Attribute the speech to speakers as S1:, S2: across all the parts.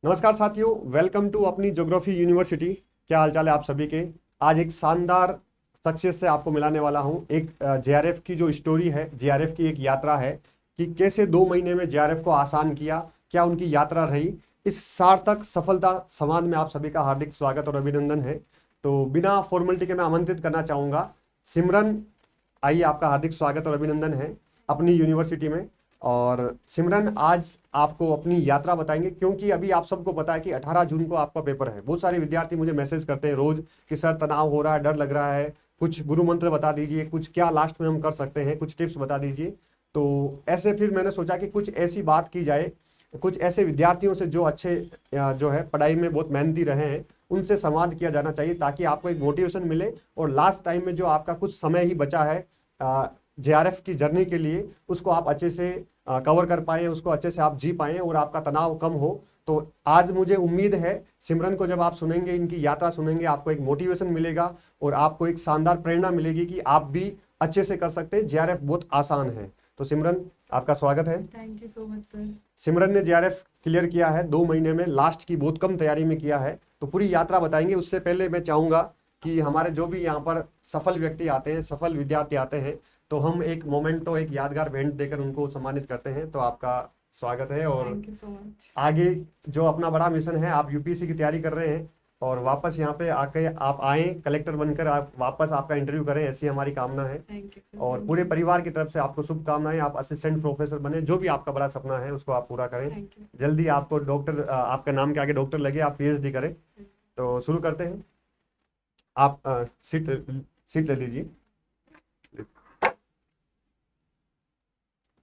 S1: नमस्कार साथियों, welcome to अपनी ज्योग्राफी यूनिवर्सिटी। क्या हालचाल है आप सभी के। आज एक शानदार सक्सेस से आपको मिलाने वाला हूं। एक जेआरएफ की जो स्टोरी है, जेआरएफ की एक यात्रा है कि कैसे 2 महीने में जेआरएफ को आसान किया, क्या उनकी यात्रा रही। इस सार्थक सफलता संवाद में आप सभी का हार्दिक स्वागत और अभिनंदन है। तो बिना फॉर्मेलिटी के मैं आमंत्रित करना चाहूँगा सिमरन। आइए, आपका हार्दिक स्वागत और अभिनंदन है अपनी यूनिवर्सिटी में। और सिमरन आज आपको अपनी यात्रा बताएंगे, क्योंकि अभी आप सबको पता है कि 18 जून को आपका पेपर है। बहुत सारे विद्यार्थी मुझे मैसेज करते हैं रोज कि सर तनाव हो रहा है, डर लग रहा है, कुछ गुरु मंत्र बता दीजिए, कुछ क्या लास्ट में हम कर सकते हैं, कुछ टिप्स बता दीजिए। तो ऐसे फिर मैंने सोचा कि कुछ ऐसी बात की जाए, कुछ ऐसे विद्यार्थियों से जो अच्छे जो है पढ़ाई में बहुत मेहनती रहे हैं, उनसे संवाद किया जाना चाहिए, ताकि आपको एक मोटिवेशन मिले और लास्ट टाइम में जो आपका कुछ समय ही बचा है जेआरएफ की जर्नी के लिए, उसको आप अच्छे से कवर कर पाए, उसको अच्छे से आप जी पाए और आपका तनाव कम हो। तो आज मुझे उम्मीद है सिमरन को जब आप सुनेंगे, इनकी यात्रा सुनेंगे, आपको एक मोटिवेशन मिलेगा और आपको एक शानदार प्रेरणा मिलेगी कि आप भी अच्छे से कर सकते हैं। जेआरएफ बहुत आसान है। तो सिमरन, आपका स्वागत है।
S2: Thank you so much sir.
S1: Simran ने जेआरएफ क्लियर किया है 2 महीने में, लास्ट की बहुत कम तैयारी में किया है। तो पूरी यात्रा बताएंगे। उससे पहले मैं चाहूंगा कि हमारे जो भी यहाँ पर सफल व्यक्ति आते हैं, सफल विद्यार्थी आते हैं, तो हम एक मोमेंटो, एक यादगार भेंट देकर उनको सम्मानित करते हैं। तो आपका स्वागत है। और
S2: थैंक यू सो मच।
S1: आगे जो अपना बड़ा मिशन है, आप यूपीएससी की तैयारी कर रहे हैं और वापस यहाँ पे आके आप आए कलेक्टर बनकर, आप वापस आपका इंटरव्यू करें, ऐसी हमारी कामना है।
S2: Thank you sir.
S1: और पूरे परिवार की तरफ से आपको शुभकामनाएं। आप असिस्टेंट प्रोफेसर बने, जो भी आपका बड़ा सपना है उसको आप पूरा करें।
S2: Thank you.
S1: जल्दी आपको डॉक्टर, आपका नाम के आगे डॉक्टर लगे, आप पीएचडी करें। तो शुरू करते हैं। आप सीट सीट ले लीजिए,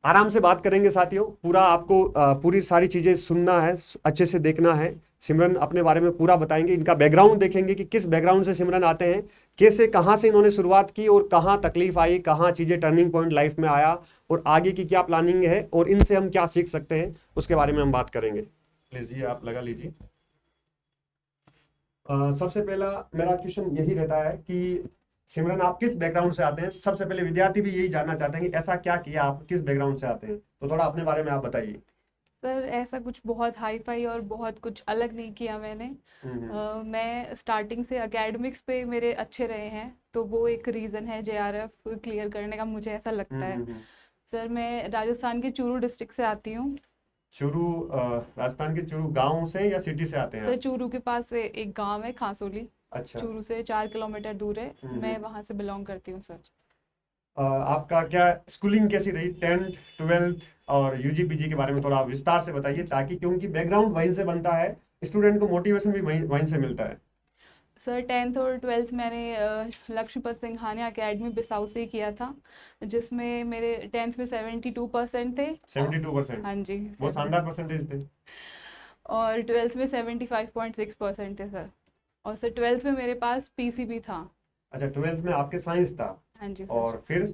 S1: आराम से बात करेंगे साथियों। पूरा आपको पूरी सारी चीजें सुनना है, अच्छे से देखना है। सिमरन अपने बारे में पूरा बताएंगे, इनका बैकग्राउंड देखेंगे कि किस बैकग्राउंड से सिमरन आते हैं, कैसे कहाँ से इन्होंने शुरुआत की और कहाँ तकलीफ आई, कहाँ चीजें टर्निंग पॉइंट लाइफ में आया और आगे की क्या प्लानिंग है और इनसे हम क्या सीख सकते हैं, उसके बारे में हम बात करेंगे। लीजिए, आप लगा लीजिए। सबसे पहला मेरा क्वेश्चन यही रहता है कि सिमरन, आप किस बैकग्राउंड से आते हैं। सबसे पहले विद्यार्थी भी यही जानना चाहते हैं कि ऐसा क्या किया, आप किस बैकग्राउंड से आते हैं। तो थोड़ा अपने बारे में आप बताइए।
S2: सर ऐसा कुछ बहुत हाई फाई और बहुत कुछ अलग नहीं किया मैंने। मैं स्टार्टिंग से एकेडमिक्स पे मेरे अच्छे रहे हैं, तो वो एक रीज़न है जेआरएफ क्लियर करने का, मुझे ऐसा लगता है। सर मैं राजस्थान के चूरू डिस्ट्रिक्ट से आती हूँ।
S1: चूरू, राजस्थान के चूरू गांव से या सिटी से आते हैं
S2: सर
S1: आप?
S2: चूरू के पास से एक गांव है खासोली,
S1: अच्छा।
S2: चूरू से 4 किलोमीटर दूर है। मैं वहाँ से बिलोंग करती हूँ सर।
S1: आपका क्या स्कूलिंग कैसी रही, 10th 12th और यूजी पीजी के बारे में थोड़ा आप विस्तार से बताइए, ताकि क्योंकि बैकग्राउंड वहीं से बनता है, स्टूडेंट को मोटिवेशन भी वहीं वहीं से मिलता है।
S2: सर 10th और 12th मैंने लक्ष्मीपत सिंघानिया अकेडमी बिसाऊ से ही किया था, जिसमें मेरे 10th में 72% थे।
S1: 72%?
S2: हाँ जी।
S1: बहुत शानदार परसेंटेज थे।
S2: और 12th में 75.6% थे सर। और सर 12th में मेरे पास पीसीबी था।
S1: अच्छा, 12th में आपके साइंस था।
S2: हाँ जी सर।
S1: और फिर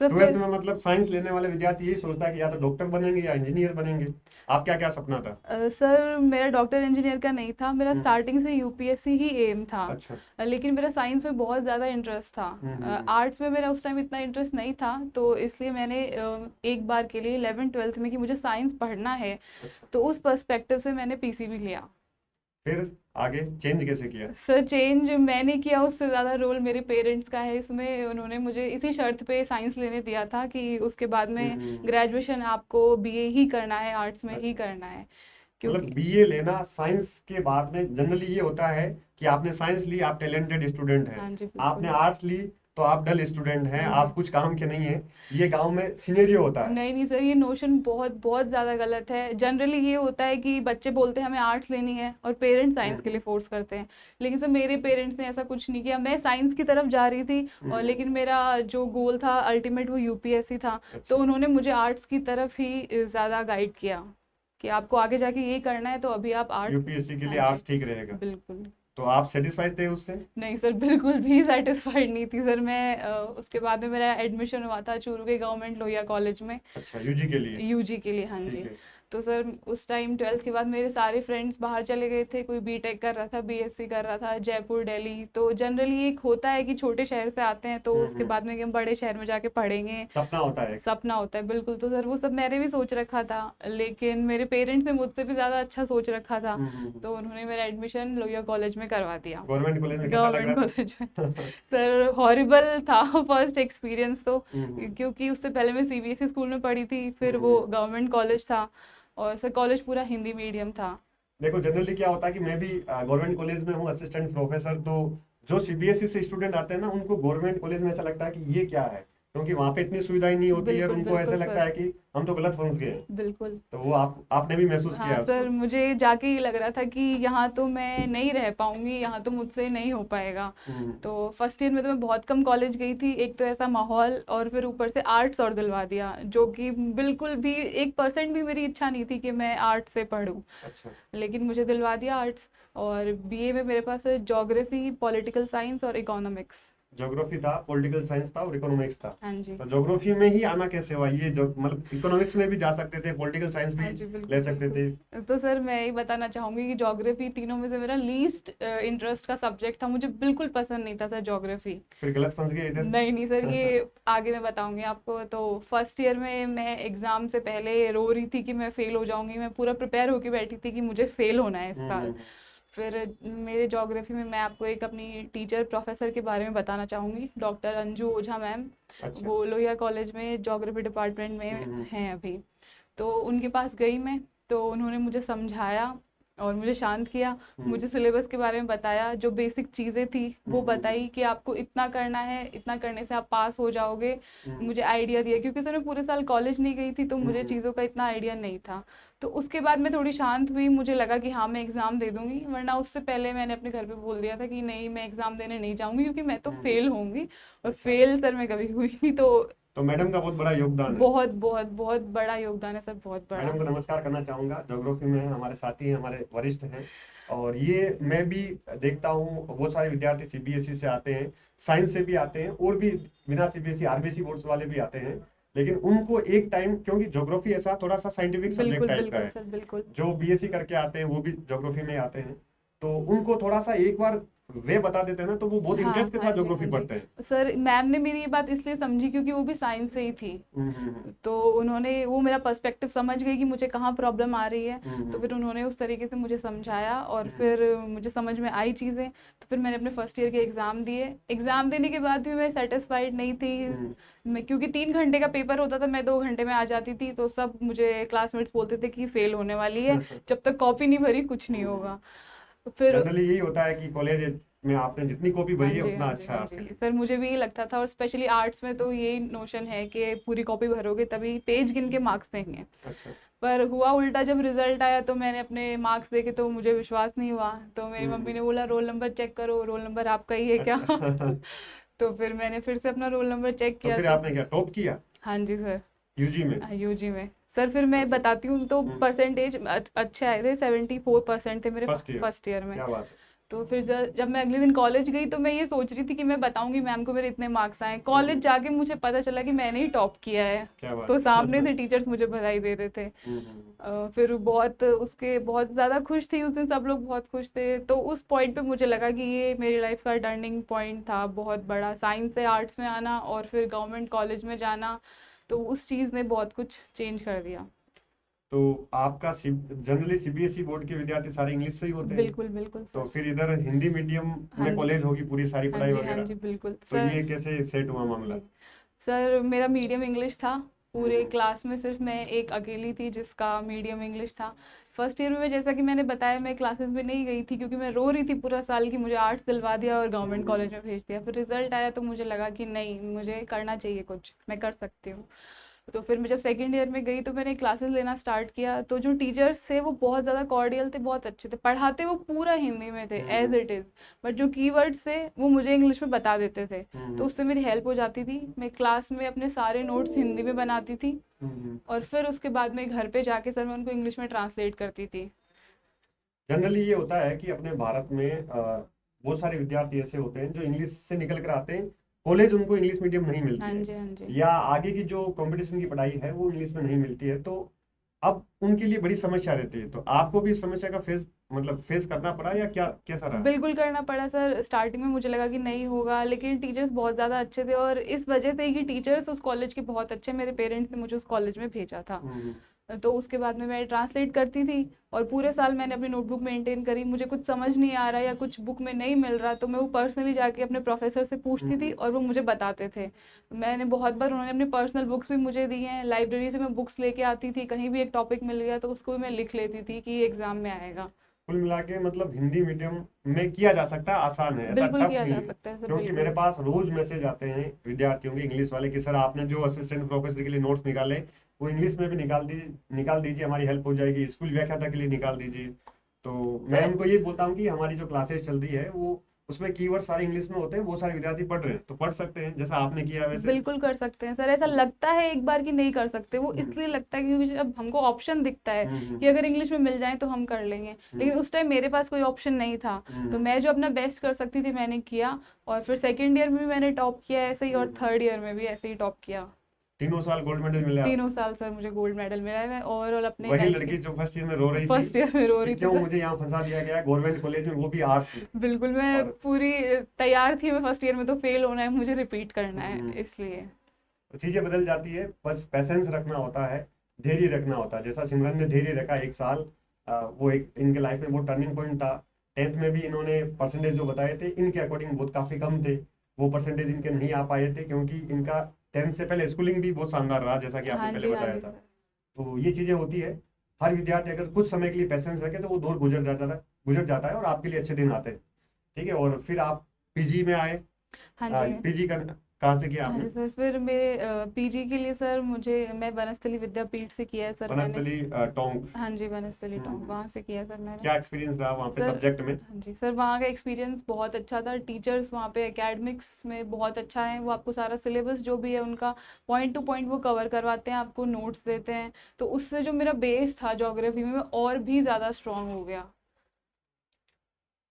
S2: सर
S1: 12th
S2: फिर
S1: में मतलब साइंस लेने वाले विद्यार्थी यही सोचता है कि या तो डॉक्टर बनेंगे या इंजीनियर बनेंगे। आप क्या क्या सपना था?
S2: सर मेरा डॉक्टर इंजीनियर का नहीं था, मेरा स्टार्टिंग से यूपीएससी ही एम था।
S1: अच्छा।
S2: लेकिन मेरा साइंस में बहुत ज़्यादा इंटरेस्ट था। आर्ट्स में मेरा उस टाइम इतना इंटरेस्ट नहीं था, तो इसलिए मैंने एक बार के लिए 11th 12th में कि मुझे साइंस पढ़ना है,
S1: अच्छा।
S2: तो उस पर्सपेक्टिव से मैंने पीसीबी लिया।
S1: फिर आगे चेंज कैसे किया?
S2: सर चेंज मैंने किया, उससे ज़्यादा रोल मेरे पेरेंट्स का है इसमें। उन्होंने मुझे इसी शर्त पे साइंस लेने दिया था कि उसके बाद में ग्रेजुएशन आपको बीए ही करना है, आर्ट्स में ही करना है।
S1: मतलब
S2: क्योंकि
S1: बीए लेना साइंस के बाद में जनरली ये होता है कि आपने साइंस ली, आप टैलेंटेड स्टूडेंट हैं।
S2: हाँ जी
S1: आपने
S2: बिल्कुल।
S1: आर्ट्स ली तो आप डल स्टूडेंट हैं, आप कुछ काम के नहीं हैं। ये गांव में सिनेरियो होता है।
S2: नहीं नहीं सर, ये नोशन बहुत बहुत ज़्यादा गलत है। जनरली ये होता है कि बच्चे बोलते हैं हमें आर्ट्स लेनी है और पेरेंट्स साइंस के लिए फोर्स करते हैं। लेकिन सर मेरे पेरेंट्स ने ऐसा कुछ नहीं किया। मैं साइंस की तरफ जा रही थी और लेकिन मेरा जो गोल था अल्टीमेट वो यूपीएससी था। तो उन्होंने मुझे आर्ट्स की तरफ ही ज़्यादा गाइड किया कि आपको आगे जाके ये करना है, तो अभी आप आर्ट्स।
S1: यूपीएससी के लिए आर्ट्स ठीक रहेगा।
S2: बिल्कुल।
S1: तो आप सेटिस्फाइड थे उससे?
S2: नहीं सर, बिल्कुल भी सेटिस्फाइड नहीं थी सर मैं। उसके बाद में मेरा एडमिशन हुआ था चूरू के गवर्नमेंट लोहिया कॉलेज में।
S1: अच्छा, यूजी के लिए?
S2: यूजी के लिए, हाँ जी।
S1: ठीक है।
S2: तो सर उस टाइम 12th के बाद मेरे सारे फ्रेंड्स बाहर चले गए थे, कोई बीटेक कर रहा था, बीएससी कर रहा था, जयपुर, दिल्ली। तो जनरली एक होता है कि छोटे शहर से आते हैं तो उसके बाद में कि हम बड़े शहर में जाके पढ़ेंगे,
S1: सपना होता है।
S2: सपना होता है, बिल्कुल। तो सर वो सब मैंने भी सोच रखा था, लेकिन मेरे पेरेंट्स ने मुझसे भी ज्यादा अच्छा सोच रखा था। तो उन्होंने मेरा एडमिशन लोहिया कॉलेज में करवा दिया,
S1: गवर्नमेंट कॉलेज में कैसा लग
S2: गवर्नमेंट
S1: रहा
S2: कॉलेज में।
S1: था?
S2: सर हॉरिबल था फर्स्ट एक्सपीरियंस तो,
S1: हम्म,
S2: क्योंकि उससे पहले मैं सीबीएसई स्कूल में पढ़ी थी, फिर वो गवर्नमेंट कॉलेज था, और सर कॉलेज पूरा हिंदी मीडियम था।
S1: देखो जनरली क्या होता है कि मैं भी गवर्नमेंट कॉलेज में हूँ, असिस्टेंट प्रोफेसर। तो जो सीबीएसई से स्टूडेंट आते हैं ना, उनको गवर्नमेंट कॉलेज में ऐसा लगता है कि ये क्या है, क्योंकि वहाँ पे इतनी सुविधाएं नहीं होती है और
S2: बिल्कुल
S1: उनको ऐसा
S2: बिल्कुल
S1: लगता
S2: सर,
S1: है कि हम तो गलत फंस गए हैं।
S2: बिल्कुल।
S1: तो वो आपने भी महसूस किया
S2: हाँ
S1: है
S2: सर,
S1: उसको?
S2: मुझे जाके ये लग रहा था कि यहाँ तो मैं नहीं रह पाऊंगी, यहाँ तो मुझसे नहीं हो पाएगा।
S1: हम्म,
S2: तो फर्स्ट ईयर में तो मैं बहुत कम कॉलेज गई थी, एक तो ऐसा माहौल, और फिर ऊपर से आर्ट्स और दिलवा दिया, जो कि बिल्कुल भी 1% भी मेरी इच्छा नहीं थी कि मैं आर्ट्स से पढूं,
S1: अच्छा।
S2: लेकिन मुझे दिलवा दिया आर्ट्स। और बीए में मेरे पास है ज्योग्राफी, पॉलिटिकल साइंस और इकोनॉमिक्स।
S1: ज्योग्राफी था, पॉलिटिकल साइंस था और इकोनॉमिक्स था।
S2: हाँ जी,
S1: तो ज्योग्राफी में ही आना कैसे हुआ? ये जो मतलब इकोनॉमिक्स में भी जा सकते थे, पॉलिटिकल साइंस भी
S2: हाँ जी,
S1: ले
S2: बिल्कुल
S1: सकते थे।
S2: बिल्कुल। तो सर मैं यही बताना चाहूंगी कि ज्योग्राफी तीनों में से मेरा लीस्ट इंटरेस्ट का सब्जेक्ट था, मुझे बिल्कुल पसंद नहीं था सर ज्योग्राफी।
S1: फिर गलत फंस गए इधर?
S2: नहीं नहीं सर, ये आगे मैं बताऊंगी आपको। तो फर्स्ट ईयर में मैं एग्जाम से पहले रो रही थी कि मैं फेल हो जाऊंगी, मैं पूरा प्रिपेयर होके बैठी थी कि मुझे फेल होना है इस साल।
S1: हम्म,
S2: फिर मेरे ज्योग्राफी में मैं आपको एक अपनी टीचर प्रोफेसर के बारे में बताना चाहूंगी, डॉक्टर अंजू ओझा मैम।
S1: अच्छा।
S2: वो लोहिया कॉलेज में ज्योग्राफी डिपार्टमेंट में
S1: हम्म,
S2: हैं अभी। तो उनके पास गई मैं, तो उन्होंने मुझे समझाया और मुझे शांत किया,
S1: हम्म,
S2: मुझे सिलेबस के बारे में बताया, जो बेसिक चीज़ें थी वो
S1: हम्म,
S2: बताई कि आपको इतना करना है, इतना करने से आप पास हो जाओगे।
S1: हम्म,
S2: मुझे आइडिया दिया, क्योंकि सर मैं पूरे साल कॉलेज नहीं गई थी तो मुझे
S1: हम्म,
S2: चीज़ों का इतना आइडिया नहीं था। तो उसके बाद मैं थोड़ी शांत हुई, मुझे लगा कि हाँ मैं एग्ज़ाम दे दूंगी, वरना उससे पहले मैंने अपने घर पे बोल दिया था कि नहीं, मैं एग्ज़ाम देने नहीं जाऊंगी, क्योंकि मैं तो
S1: हम्म।
S2: फेल होंगी। और
S1: अच्छा।
S2: फेल सर मैं कभी हुई नहीं। तो
S1: तो मैडम का बहुत बड़ा योगदान है।
S2: बहुत बहुत बहुत बड़ा योगदान है सर, बहुत बड़ा।
S1: मैडम को नमस्कार करना चाहूंगा, ज्योग्राफी में हमारे साथी हैं, हमारे वरिष्ठ हैं। और ये मैं भी देखता हूँ बहुत सारे विद्यार्थी सीबीएसई से आते हैं, साइंस से भी आते हैं, और भी बिना सीबीएसई आरबीसी बोर्ड्स वाले भी आते हैं। लेकिन उनको एक टाइम, क्योंकि ज्योग्राफी ऐसा थोड़ा सा साइंटिफिक सब्जेक्ट
S2: बिल्कुल
S1: टाइप का
S2: बिल्कुल
S1: है,
S2: सर, बिल्कुल।
S1: जो बीएससी करके आते हैं वो भी ज्योग्राफी में आते हैं। तो उनको थोड़ा सा एक बार वे बता देते हैं ना, तो वो बहुत
S2: हाँ
S1: इंटरेस्ट के
S2: हाँ
S1: साथ
S2: जी,
S1: ज्योग्राफी
S2: हाँ
S1: पढ़ते हैं।
S2: जी सर, मैम ने मेरी ये बात इसलिए समझी क्योंकि वो भी साइंस से ही थी। तो उन्होंने वो मेरा पर्सपेक्टिव समझ गई कि मुझे कहाँ प्रॉब्लम आ रही है। तो फिर उन्होंने उस तरीके से मुझे समझाया और फिर मुझे समझ में आई चीज़ें। तो फिर मैंने अपने फर्स्ट ईयर के एग्ज़ाम दिए, एग्ज़ाम देने के बाद भी मैं सेटिस्फाइड नहीं थी। मैं, क्योंकि 3 घंटे का पेपर होता था, मैं 2 घंटे में आ जाती थी, तो सब मुझे क्लासमेट्स बोलते थे कि फेल होने वाली है, जब तक कॉपी नहीं भरी कुछ नहीं होगा। तो फिर
S1: जनरली यही होता है कि कॉलेज में आपने जितनी कॉपी
S2: हाँ
S1: भरी है
S2: जी,
S1: उतना
S2: हाँ जी,
S1: अच्छा है
S2: हाँ
S1: आपके
S2: जी
S1: लिए।
S2: सर, मुझे भी यही लगता था। और स्पेशली आर्ट्स में तो यही नोशन है कि पूरी कॉपी भरोगे तभी पेज गिन के मार्क्स देंगे।
S1: अच्छा।
S2: पर हुआ उल्टा, जब रिजल्ट आया तो मैंने अपने मार्क्स देखे तो मुझे विश्वास नहीं हुआ। तो मेरी मम्मी ने बोला रोल नंबर चेक करो, रोल नंबर आपका ही है क्या?
S1: अच्छा।
S2: तो फिर मैंने फिर से अपना रोल नंबर चेक
S1: तो
S2: किया
S1: फिर
S2: तो
S1: आपने क्या टॉप किया
S2: हाँ जी सर,
S1: यूजी में?
S2: यूजी में। सर फिर मैं
S1: अच्छा।
S2: बताती हूँ, तो परसेंटेज अच्छे आए थे, 74% थे मेरे
S1: फर्स्ट ईयर?
S2: फर्स्ट ईयर में।
S1: क्या बात है।
S2: तो फिर जब मैं अगले दिन कॉलेज गई तो मैं ये सोच रही थी कि मैं बताऊंगी मैम को मेरे इतने मार्क्स आए। कॉलेज जाके मुझे पता चला कि मैंने ही टॉप किया है।
S1: क्या बात
S2: तो
S1: है।
S2: सामने से टीचर्स मुझे बधाई दे रहे थे। फिर बहुत ज़्यादा खुश थी उस दिन, सब लोग बहुत खुश थे। तो उस पॉइंट पे मुझे लगा कि ये मेरी लाइफ का टर्निंग पॉइंट था, बहुत बड़ा, साइंस से आर्ट्स में आना और फिर गवर्नमेंट कॉलेज में जाना। तो उस चीज़ ने बहुत कुछ चेंज कर दिया।
S1: तो आपका जनरली सीबीएसई बोर्ड के विद्यार्थी सारे इंग्लिश से ही होते हैं?
S2: बिल्कुल बिल्कुल
S1: तो
S2: सर।
S1: फिर इधर हिंदी मीडियम
S2: हाँ
S1: में
S2: जी,
S1: कॉलेज होगी पूरी सारी
S2: हाँ
S1: पढ़ाई
S2: जी, हाँ
S1: वगैरह।
S2: जी, बिल्कुल
S1: तो
S2: सर।
S1: ये कैसे सेट हुआ मामला?
S2: जी सर, मेरा मीडियम इंग्लिश था। पूरे
S1: हम्म,
S2: क्लास में सिर्फ मैं एक अकेली थी जिसका मीडियम इंग्लिश था। फर्स्ट ईयर में जैसा कि मैंने बताया, मैं क्लासेस में नहीं गई थी क्योंकि मैं रो रही थी पूरा साल कि मुझे आर्ट्स दिलवा दिया और गवर्नमेंट
S1: हम्म,
S2: कॉलेज में भेज दिया। फिर रिजल्ट आया तो मुझे लगा कि नहीं, मुझे करना चाहिए कुछ, मैं कर सकती हूँ। तो फिर मैं जब सेकंड ईयर में गई तो मैंने क्लासेस लेना स्टार्ट किया। तो जो टीचर्स थे वो बहुत ज़्यादा कॉर्डियल थे, बहुत अच्छे थे, पढ़ाते वो पूरा हिंदी में थे एज इट इज़, बट जो कीवर्ड्स थे वो मुझे इंग्लिश में बता देते थे। तो उससे मेरी हेल्प हो जाती थी। मैं क्लास में अपने सारे नोट्स हिंदी में बनाती थी और फिर उसके बाद में घर पे जाके सर मैं उनको इंग्लिश में ट्रांसलेट करती थी।
S1: जनरली ये होता है कि अपने भारत में बहुत सारे विद्यार्थी ऐसे होते हैं जो इंग्लिश से निकल कर आते हैं, कॉलेज उनको इंग्लिश मीडियम नहीं मिलती
S2: हाँ
S1: है,
S2: जी, हाँ जी,
S1: या आगे की जो कंपटीशन की पढ़ाई है वो इंग्लिश में नहीं मिलती है। तो अब उनके लिए बड़ी समस्या रहती है, तो आपको भी इस समस्या का फेस करना पड़ा या क्या, कैसा रहा?
S2: बिल्कुल करना पड़ा सर। स्टार्टिंग में मुझे लगा कि नहीं होगा, लेकिन टीचर्स बहुत ज़्यादा अच्छे थे और इस वजह से कि टीचर्स उस कॉलेज के बहुत अच्छे, मेरे पेरेंट्स ने मुझे उस कॉलेज में भेजा था।
S1: हम्म,
S2: तो उसके बाद में मैं ट्रांसलेट करती थी और पूरे साल मैंने अपनी नोटबुक मेंटेन करी। मुझे कुछ समझ नहीं आ रहा या कुछ बुक में नहीं मिल रहा तो मैं वो पर्सनली जाके अपने प्रोफेसर से पूछती थी
S1: हम्म,
S2: और वो मुझे बताते थे। मैंने बहुत बार, उन्होंने अपनी पर्सनल बुक्स भी मुझे दी हैं। लाइब्रेरी से मैं बुक्स लेके आती थी, कहीं भी एक टॉपिक मिल गया तो उसको भी मैं लिख लेती थी कि ये एग्जाम में आएगा।
S1: कुल मिला के मतलब हिंदी मीडियम में किया जा सकता है, आसान है, ऐसा
S2: बिल्कुल
S1: टफ
S2: किया
S1: नहीं
S2: जा
S1: है।
S2: सकता है सर,
S1: क्योंकि मेरे
S2: बिल्कुल।
S1: पास रोज मैसेज आते हैं विद्यार्थियों के, इंग्लिश वाले, कि सर आपने जो असिस्टेंट प्रोफेसर के लिए नोट्स निकाले वो इंग्लिश में भी निकाल दीजिए, हमारी हेल्प हो जाएगी, स्कूल व्याख्याता के लिए निकाल दीजिए। तो मैं
S2: सर
S1: उनको ये बोलता हूँ कि हमारी जो क्लासेस चल रही है वो, उसमें कीवर्ड सारे इंग्लिश में होते हैं, वो सारे विद्यार्थी पढ़ रहे हैं तो पढ़ सकते हैं, जैसा आपने किया वैसे।
S2: बिल्कुल कर सकते हैं सर। ऐसा लगता है एक बार कि नहीं कर सकते, वो
S1: हम्म,
S2: इसलिए लगता है क्योंकि जब हमको ऑप्शन दिखता है
S1: हम्म,
S2: कि अगर इंग्लिश में मिल जाए तो हम कर लेंगे,
S1: हम्म,
S2: लेकिन उस टाइम मेरे पास कोई ऑप्शन नहीं था। तो
S1: हम्म,
S2: मैं जो अपना बेस्ट कर सकती थी मैंने किया, और फिर सेकेंड ईयर में भी मैंने टॉप किया ऐसे ही, और
S1: हम्म।
S2: थर्ड ईयर में भी ऐसे ही टॉप किया।
S1: तीनों साल गोल्ड मेडल मिले आपको?
S2: तीनों साल सर मुझे गोल्ड मेडल मिला है। मैं ओवरऑल अपने
S1: वही
S2: बैच के
S1: लड़की जो फर्स्ट ईयर में रो रही थी
S2: फर्स्ट ईयर में रो
S1: कि
S2: रही थी
S1: क्यों
S2: सर।
S1: मुझे यहाँ फंसा दिया गया, गवर्नमेंट कॉलेज में, वो भी आर्ट्स में।
S2: बिल्कुल, मैं
S1: और
S2: पूरी तैयार थी, मैं फर्स्ट ईयर में तो फेल होना है, मुझे रिपीट करना है
S1: हम्म,
S2: इसलिए।
S1: तो चीजें बदल जाती है, बस पैसेंस रखना होता है, धैर्य रखना होता है, जैसा सिमरन ने धैर्य रखा एक साल। वो एक इनके लाइफ में वो टर्निंग पॉइंट था। 10th में भी इन्होंने परसेंटेज जो बताए थे इनके अकॉर्डिंग बहुत काफी कम थे, वो परसेंटेज इनके नहीं आ पाए थे, क्योंकि इनका 10th से पहले स्कूलिंग भी बहुत शानदार रहा, जैसा कि आपने
S2: हाँ
S1: पहले
S2: जी, हाँ
S1: बताया
S2: जी
S1: था।
S2: सर।
S1: तो ये चीजें होती है। हर विद्यार्थी अगर कुछ समय के लिए पैसेंस रखे तो वो दौर गुजर जाता है और आपके लिए अच्छे दिन आते हैं। ठीक है, और फिर आप पीजी में आए।
S2: हाँ जी।
S1: पीजी का कहाँ से किया
S2: हाँ
S1: आपने?
S2: जी सर, फिर मेरे पीजी के लिए सर मैं वनस्थली विद्यापीठ से किया है सर मैंने।
S1: वनस्थली टोंक।
S2: हाँ जी, वनस्थली टॉप
S1: हम्म,
S2: वहाँ से किया सर मैंने।
S1: क्या एक्सपीरियंस रहा वहाँ पे
S2: सर
S1: सब्जेक्ट में?
S2: हाँ जी सर, वहाँ का एक्सपीरियंस बहुत अच्छा था। टीचर्स वहाँ पे एकेडमिक्स में बहुत अच्छा है, वो आपको सारा सिलेबस जो भी है उनका पॉइंट टू पॉइंट वो कवर करवाते हैं, आपको नोट्स देते हैं। तो उससे जो मेरा बेस था ज्योग्राफी में, मैं और भी ज़्यादा स्ट्रांग हो गया।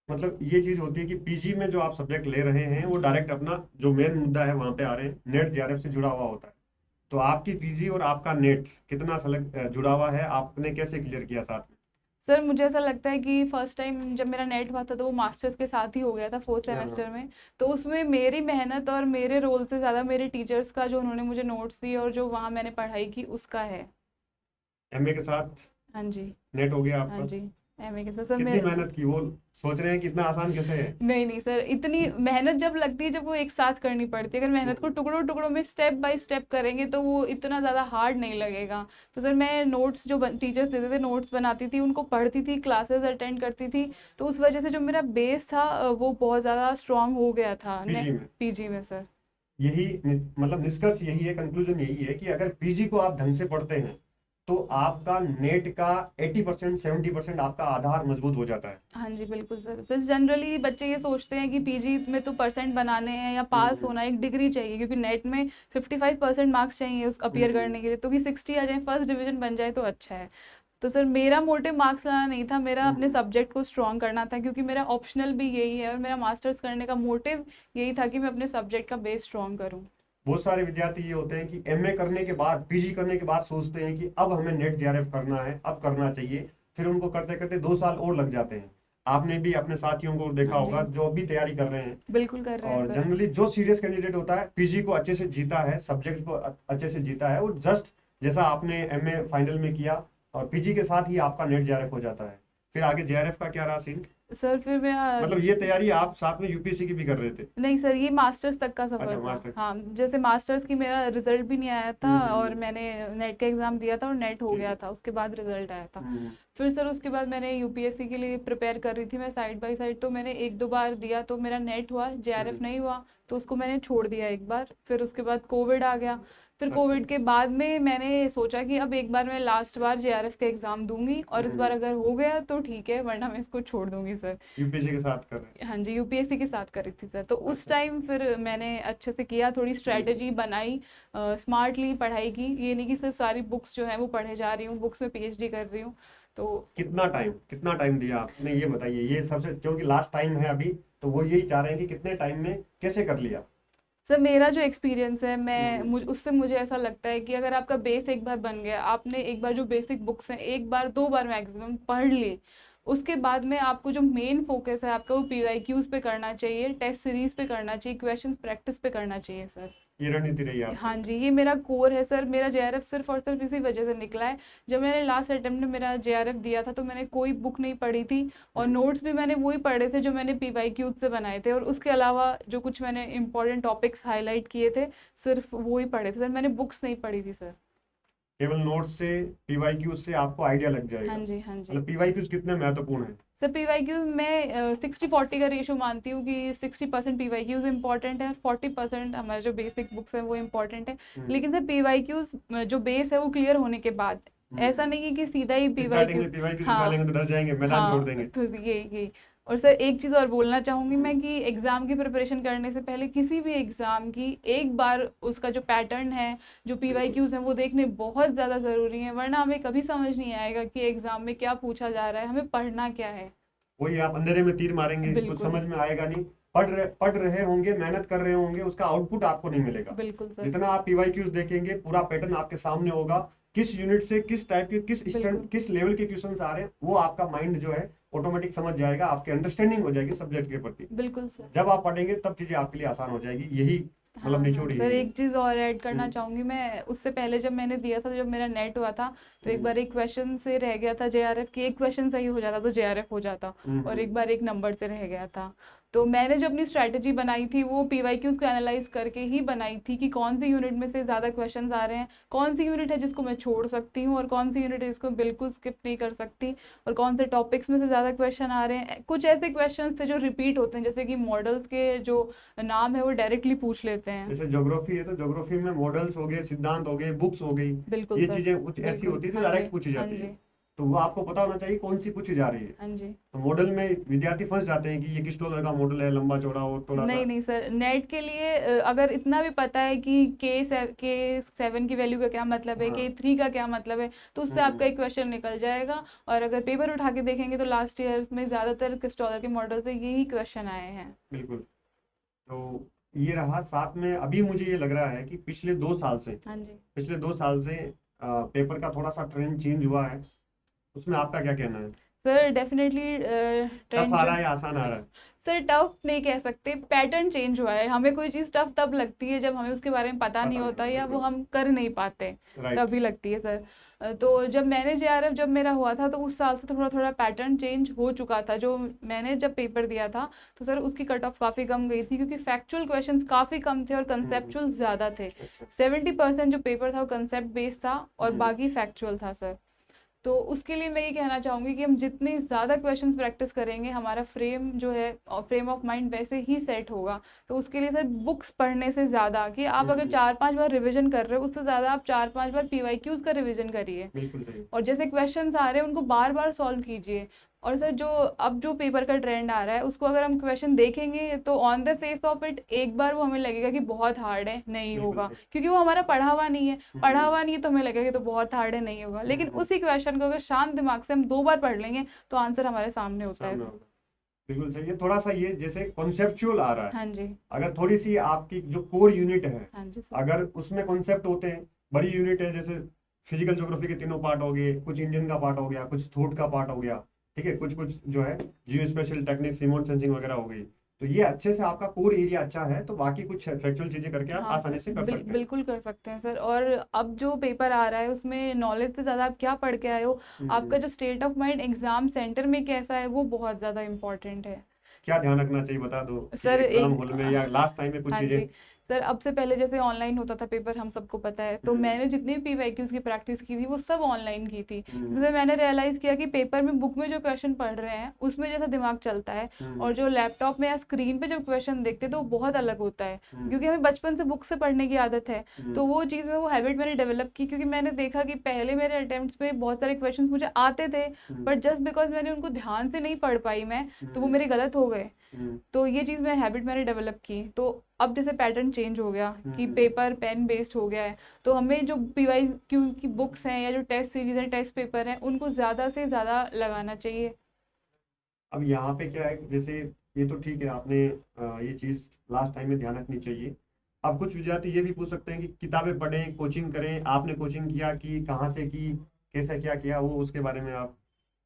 S1: मतलब ये चीज होती है कि पीजी में जो आप सब्जेक्ट ले रहे हैं वो डायरेक्ट अपना जो मेन मुद्दा है वहाँ पे आ रहे हैं, नेट जेआरएफ से जुड़ा हुआ होता है। तो आपकी पीजी और आपका नेट कितना जुड़ा हुआ है, आपने कैसे क्लियर किया साथ में?
S2: सर मुझे ऐसा लगता है कि फर्स्ट टाइम जब मेरा नेट हुआ था तो वो मास्टर्स के साथ ही हो गया था, फोर्थ
S1: हाँ, हाँ।
S2: सेमेस्टर में। तो उसमें मेरी मेहनत और मेरे रोल से ज़्यादा मेरे टीचर्स का, जो उन्होंने मुझे नोट्स दिए और जो वहाँ मैंने पढ़ाई की, उसका है।
S1: एमए के साथ
S2: हाँ जी।
S1: नेट हो गया
S2: हाँ
S1: आपका?
S2: जी। एमए के साथ सर
S1: कितनी मेहनत की, वो सोच रहे हैं कि इतना आसान कैसे है?
S2: नहीं नहीं सर, इतनी मेहनत जब लगती है जब वो एक साथ करनी पड़ती है। अगर मेहनत को
S1: हम्म,
S2: टुकड़ों टुकड़ों में स्टेप बाय स्टेप करेंगे तो वो इतना ज़्यादा हार्ड नहीं लगेगा। तो सर मैं नोट्स जो टीचर्स देते थे नोट्स बनाती थी, उनको पढ़ती थी, क्लासेस अटेंड करती थी। तो उस वजह से जो मेरा बेस था वो बहुत ज़्यादा स्ट्रांग हो गया था ने
S1: पीजी में
S2: पीजी में सर।
S1: यही मतलब निष्कर्ष यही है, कंक्लूजन यही है कि अगर पीजी को आप ढंग से पढ़ते हैं तो आपका नेट का 80% 70% आपका आधार मजबूत हो जाता है।
S2: हाँ जी बिल्कुल सर। सर जनरली बच्चे ये सोचते हैं कि पीजी में तो परसेंट बनाने हैं या पास
S1: हम्म,
S2: होना है, एक डिग्री चाहिए, क्योंकि नेट में 55% मार्क्स चाहिए उस अपियर
S1: हम्म,
S2: करने के लिए, तो कि 60 आ जाए, फर्स्ट डिवीजन बन जाए तो अच्छा है। तो सर मेरा मोटिव मार्क्स लाना नहीं था, मेरा अपने
S1: हम्म।
S2: सब्जेक्ट को स्ट्रॉन्ग करना था, क्योंकि मेरा ऑप्शनल भी यही है और मेरा मास्टर्स करने का मोटिव यही था कि मैं अपने सब्जेक्ट का बेस स्ट्रॉन्ग करूँ।
S1: बहुत सारे विद्यार्थी ये होते हैं कि एमए करने के बाद, पीजी करने के बाद सोचते हैं कि अब हमें नेट जेआरएफ करना है, अब करना चाहिए। फिर उनको करते करते 2 साल और लग जाते हैं। आपने भी अपने साथियों को देखा
S2: हाँ जी
S1: होगा जो भी तैयारी कर रहे हैं।
S2: बिल्कुल कर रहे हैं
S1: और
S2: सर।
S1: जनरली जो सीरियस कैंडिडेट होता है पीजी को अच्छे से जीता है, सब्जेक्ट को अच्छे से जीता है, और जस्ट जैसा आपने एमए फाइनल में किया और पीजी के साथ ही आपका नेट जेआरएफ हो जाता है। फिर आगे जेआरएफ का क्या रहा सीन?
S2: सर फिर मेरा
S1: मतलब ये तैयारी आप साथ में यूपीएससी की भी कर रहे थे?
S2: नहीं सर, ये मास्टर्स तक का
S1: अच्छा,
S2: सफ़र था।
S1: मास्टर।
S2: हाँ, जैसे मास्टर्स की मेरा रिजल्ट भी नहीं आया था और
S1: हम्म।
S2: मैंने नेट का एग्ज़ाम दिया था और नेट हो
S1: ठीक
S2: गया
S1: है।
S2: था, उसके बाद रिजल्ट आया था।
S1: हम्म,
S2: फिर सर उसके बाद मैंने यूपीएससी के लिए प्रिपेयर कर रही थी मैं साइड बाय साइड, तो मैंने एक दो बार दिया तो मेरा नेट हुआ, जेआरएफ
S1: हम्म।
S2: नहीं हुआ, तो उसको मैंने छोड़ दिया एक बार। फिर उसके बाद कोविड आ गया। फिर
S1: अच्छा।
S2: कोविड के बाद में मैंने सोचा कि अब एक बार मैं लास्ट बार जेआरएफ का एग्ज़ाम दूंगी और इस बार
S1: हम्म।
S2: अगर हो गया तो ठीक है, वरना मैं इसको छोड़ दूंगी सर।
S1: यूपीएससी के साथ कर रहे हैं?
S2: हाँ जी, यूपीएससी के साथ करी थी सर। तो उस
S1: अच्छा।
S2: टाइम फिर मैंने अच्छे से किया, थोड़ी
S1: हम्म।
S2: स्ट्रेटेजी बनाई, स्मार्टली पढ़ाई की। ये नहीं कि सिर्फ सारी बुक्स जो है वो पढ़े जा रही हूँ, बुक्स में पीएचडी कर रही हूँ। तो
S1: कितना टाइम दिया आपने, ये बताइए, ये सबसे, क्योंकि लास्ट टाइम है अभी, तो वो यही चाह रहे हैं कि कितने टाइम में कैसे कर लिया?
S2: सर मेरा जो एक्सपीरियंस है मैं
S1: हम्म,
S2: उससे मुझे ऐसा लगता है कि अगर आपका बेस एक बार बन गया, आपने एक बार जो बेसिक बुक्स हैं एक बार दो बार मैक्सिमम पढ़ ली, उसके बाद में आपको जो मेन फोकस है आपका वो पीवाईक्यूज पे करना चाहिए, टेस्ट सीरीज पे करना चाहिए, क्वेश्चंस प्रैक्टिस पे करना चाहिए सर।
S1: ये रणनीति रही
S2: हाँ
S1: आपकी।
S2: जी, ये मेरा कोर है सर। मेरा जेआरएफ सिर्फ और सिर्फ इसी वजह से निकला है। जब मैंने लास्ट अटेम्प्ट में मेरा जेआरएफ दिया था तो मैंने कोई बुक नहीं पढ़ी थी, और
S1: हम्म,
S2: नोट्स भी मैंने वही पढ़े थे जो मैंने पीवाईक्यूज से बनाए थे, और उसके अलावा जो कुछ मैंने इंपॉर्टेंट टॉपिक्स हाईलाइट किए थे सिर्फ वो ही पढ़े थे सर, मैंने बुक्स नहीं पढ़ी थी सर।
S1: केवल नोट से, पीवाईक्यूज से आपको आइडिया लग
S2: हाँ
S1: जाएगा।
S2: जी, हाँ जी।
S1: मतलब पीवाईक्यूज कितने महत्वपूर्ण है?
S2: सर पीवाईक्यूज मैं 60-40 का रेशो मानती हूँ कि 60% पीवाईक्यूज इंपॉर्टेंट है, 40% हमारे जो बेसिक बुक्स हैं वो इंपॉर्टेंट है।
S1: हम्म,
S2: लेकिन सर पीवाईक्यूज जो बेस है वो क्लियर होने के बाद, ऐसा
S1: हम्म।
S2: नहीं है कि सीधा ही
S1: स्टार्टिंग
S2: पीवाईक्यूज।
S1: में पीवाईक्यूज
S2: हाँ,
S1: निकालेंगे तो डर जाएंगे, मैदान छोड़
S2: हाँ,
S1: देंगे।
S2: तो यही यही। और सर एक चीज़ और बोलना चाहूँगी मैं कि एग्ज़ाम की प्रिपरेशन करने से पहले किसी भी एग्ज़ाम की एक बार उसका जो पैटर्न है, जो
S1: बिल्कुल,
S2: पीवाईक्यूज हैं वो देखने बहुत ज़्यादा ज़रूरी है, वरना हमें कभी समझ नहीं आएगा कि एग्ज़ाम में क्या पूछा जा रहा है, हमें पढ़ना क्या है।
S1: वही आप अंधेरे में तीर मारेंगे, कुछ
S2: बिल्कुल,
S1: समझ में आएगा नहीं। पढ़ रहे होंगे, मेहनत कर रहे होंगे, उसका आउटपुट आपको नहीं मिलेगा।
S2: बिल्कुल सर।
S1: जितना आप पीवाईक्यूज देखेंगे, पूरा पैटर्न आपके सामने होगा, किस यूनिट से किस टाइप के,
S2: बिल्कुल,
S1: किस लेवल के क्वेश्चंस आ रहे हैं, वो आपका माइंड जो है ऑटोमेटिक समझ जाएगा, आपकी अंडरस्टैंडिंग हो जाएगी सब्जेक्ट के प्रति।
S2: बिल्कुल सर।
S1: जब आप पढ़ेंगे तब चीजें आपके लिए आसान हो जाएगी, यही मतलब
S2: हाँ हाँ
S1: निचोड़
S2: सर,
S1: यही है।
S2: एक चीज़ और ऐड करना
S1: हम्म,
S2: चाहूँगी मैं। उससे पहले जब मैंने दिया था, जब मेरा नेट हुआ था, तो एक
S1: हम्म,
S2: बार एक क्वेश्चन से रह गया था जेआरएफ की, एक क्वेश्चन सही हो जाता तो जेआरएफ हो जाता, और
S1: हम्म,
S2: एक बार एक नंबर से रह गया था। तो मैंने जो अपनी स्ट्रैटेजी बनाई थी वो पीवाईक्यूज को एनालाइज करके ही बनाई थी कि कौन सी यूनिट में से ज़्यादा क्वेश्चंस आ रहे हैं, कौन सी यूनिट है जिसको मैं छोड़ सकती हूँ, और कौन सी यूनिट है जिसको बिल्कुल स्किप नहीं कर सकती, और कौन से टॉपिक्स में से ज़्यादा क्वेश्चन आ रहे हैं। कुछ ऐसे क्वेश्चंस थे जो रिपीट होते हैं, जैसे कि मॉडल्स के जो नाम है वो डायरेक्टली पूछ लेते हैं।
S1: जैसे ज्योग्राफी है तो ज्योग्राफी में मॉडल्स हो गए, सिद्धांत हो गए, बुक्स हो गई,
S2: बिल्कुल
S1: ये
S2: सर।
S1: चीजें कुछ ऐसी
S2: बिल्कुल,
S1: होती है जो
S2: हाँ जी,
S1: डायरेक्ट पूछी
S2: हाँ
S1: जाती है।
S2: जी,
S1: तो वो आपको पता होना चाहिए कौन सी पूछी जा रही है।
S2: हाँ जी।
S1: तो मॉडल में विद्यार्थी फंस जाते हैं कि ये किस डॉलर का मॉडल है, लंबा चौड़ा और थोड़ा सा।
S2: नहीं नहीं सर, नेट के लिए अगर इतना भी पता है कि के 7 की वैल्यू का क्या मतलब है,
S1: हाँ,
S2: के 3 का क्या मतलब है, तो उससे
S1: हम्म,
S2: आपका एक क्वेश्चन निकल जाएगा। और अगर पेपर उठा के देखेंगे तो लास्ट ईयर में ज़्यादातर किस डॉलर के मॉडल से यही क्वेश्चन आए हैं।
S1: बिल्कुल। तो ये रहा, साथ में अभी मुझे ये लग रहा है कि
S2: हाँ जी।
S1: पिछले 2 साल से पेपर का थोड़ा सा ट्रेंड चेंज हुआ है, उसमें आपका क्या कहना है?
S2: सर डेफिनेटली
S1: टफ आ
S2: ट्रेंड।
S1: रहा है या आसान आ रहा
S2: सर टफ नहीं कह सकते, पैटर्न चेंज हुआ है। हमें कोई चीज़ टफ तब लगती है जब हमें उसके बारे में पता
S1: है?
S2: नहीं
S1: पता
S2: होता
S1: नहीं,
S2: या वो
S1: बिल्कुल।
S2: हम कर नहीं पाते,
S1: राइट।
S2: तभी लगती है सर। तो जब मैंने जेआरएफ जब मेरा हुआ था तो उस साल से थोड़ा थोड़ा पैटर्न चेंज हो चुका था। जो मैंने जब पेपर दिया था तो सर उसकी कट ऑफ काफ़ी कम गई थी, क्योंकि फैक्चुअल क्वेश्चंस काफ़ी कम थे और
S1: हम्म,
S2: कंसेप्चुअल ज़्यादा थे।
S1: अच्छा।
S2: 70% जो पेपर था वो कंसेप्ट बेस्ड था और
S1: हम्म,
S2: बाकी फैक्चुअल था सर। तो उसके लिए मैं ये कहना चाहूँगी कि हम जितने ज़्यादा क्वेश्चंस प्रैक्टिस करेंगे, हमारा फ्रेम जो है, फ्रेम ऑफ माइंड वैसे ही सेट होगा। तो उसके लिए सर बुक्स पढ़ने से ज़्यादा, कि आप अगर
S1: हम्म,
S2: 4-5 बार रिवीजन कर रहे हो, उससे ज़्यादा आप 4-5 बार पीवाईक्यूज का रिवीजन करिए,
S1: बिल्कुल सही।
S2: और जैसे क्वेश्चंस आ रहे हैं उनको बार बार सॉल्व कीजिए। और सर जो अब जो पेपर का ट्रेंड आ रहा है उसको अगर हम क्वेश्चन देखेंगे तो on the face of it एक बार वो हमें लगेगा कि बहुत हार्ड है, नहीं
S1: बिल्कुल
S2: होगा,
S1: सही।
S2: क्योंकि वो हमारा पढ़ा हुआ नहीं है। पढ़ा
S1: हम्म,
S2: हुआ नहीं है तो हमें लगेगा कि तो बहुत हार्ड है, नहीं होगा। लेकिन
S1: हम्म,
S2: उसी क्वेश्चन को अगर शांत दिमाग से हम 2 बार पढ़ लेंगे तो आंसर हमारे सामने होता है
S1: सामने
S2: सर।
S1: होगा। बिल्कुल सही है, थोड़ा सा ये जैसे कॉन्सेप्चुअल आ रहा है।
S2: हाँ जी,
S1: अगर थोड़ी सी आपकी जो कोर यूनिट है,
S2: हाँ जी सर।
S1: अगर उसमें कॉन्सेप्ट होते हैं, बड़ी यूनिट है, जैसे फिजिकल ज्योग्राफी के तीनों पार्ट हो गए, कुछ इंडियन का पार्ट हो गया, कुछ थॉट का पार्ट हो गया, ठीक है, कुछ कुछ जो है जियो स्पेशल टेक्निक्स, रिमोट सेंसिंग वगैरह हो गई, तो ये अच्छे से आपका कोर एरिया अच्छा है, तो बाकी कुछ फैक्चुअल चीजें करके आप
S2: हाँ
S1: आसानी
S2: सर,
S1: से कर सकते हैं।
S2: बिल्कुल कर सकते हैं सर। और अब जो पेपर आ रहा है उसमें नॉलेज से ज़्यादा आप क्या पढ़ के आए हो, आपका
S1: हम्म,
S2: जो state of mind exam centre में कैसा है, वो बहुत ज़्यादा इंपॉर्टेंट है
S1: क्या ध्यान रखना चाहिए बता दो कि
S2: सर।
S1: एग्जाम
S2: एक
S1: हॉल में या लास्ट टाइम में कुछ
S2: हाँ
S1: चीजें।
S2: जी सर, अब से पहले जैसे ऑनलाइन होता था पेपर, हम सबको पता है, तो
S1: हम्म,
S2: मैंने जितनी भी पीवाईक्यूज की प्रैक्टिस की थी वो सब ऑनलाइन की थी।
S1: हम्म,
S2: जैसे मैंने रियलाइज़ किया कि पेपर में बुक में जो क्वेश्चन पढ़ रहे हैं उसमें जैसा दिमाग चलता है, और
S1: हम्म,
S2: जो लैपटॉप में या स्क्रीन पे जब क्वेश्चन देखते हैं तो वो बहुत अलग होता है,
S1: हम्म,
S2: क्योंकि हमें बचपन से बुक से पढ़ने की आदत है।
S1: हम्म,
S2: तो वो चीज़ में वो हैबिट मैंने डेवलप की, क्योंकि मैंने देखा कि पहले मेरे अटेम्प्ट्स में बहुत सारे क्वेश्चन मुझे आते थे,
S1: हम्म,
S2: बट जस्ट बिकॉज मैंने उनको ध्यान से नहीं पढ़ पाई मैं, तो वो
S1: हम्म,
S2: मेरे गलत हो गए।
S1: हम्म,
S2: तो ये चीज़ मैं हैबिट मैंने डेवलप की। तो अब जैसे पैटर्न चेंज हो गया कि
S1: हम्म।
S2: पेपर पेन बेस्ड हो गया है, तो हमें जो पीवाई क्यू की बुक्स हैं या जो टेस्ट सीरीज है, टेस्ट पेपर हैं, उनको ज़्यादा से ज़्यादा लगाना चाहिए।
S1: अब यहाँ पे क्या है, जैसे ये तो ठीक है, आपने ये चीज लास्ट टाइम में ध्यान रखनी चाहिए। अब कुछ विद्यार्थी ये भी पूछ सकते हैं कि किताबें पढ़ें, कोचिंग करें, आपने कोचिंग किया कि कहाँ से की, कैसे क्या किया, वो उसके बारे में आप।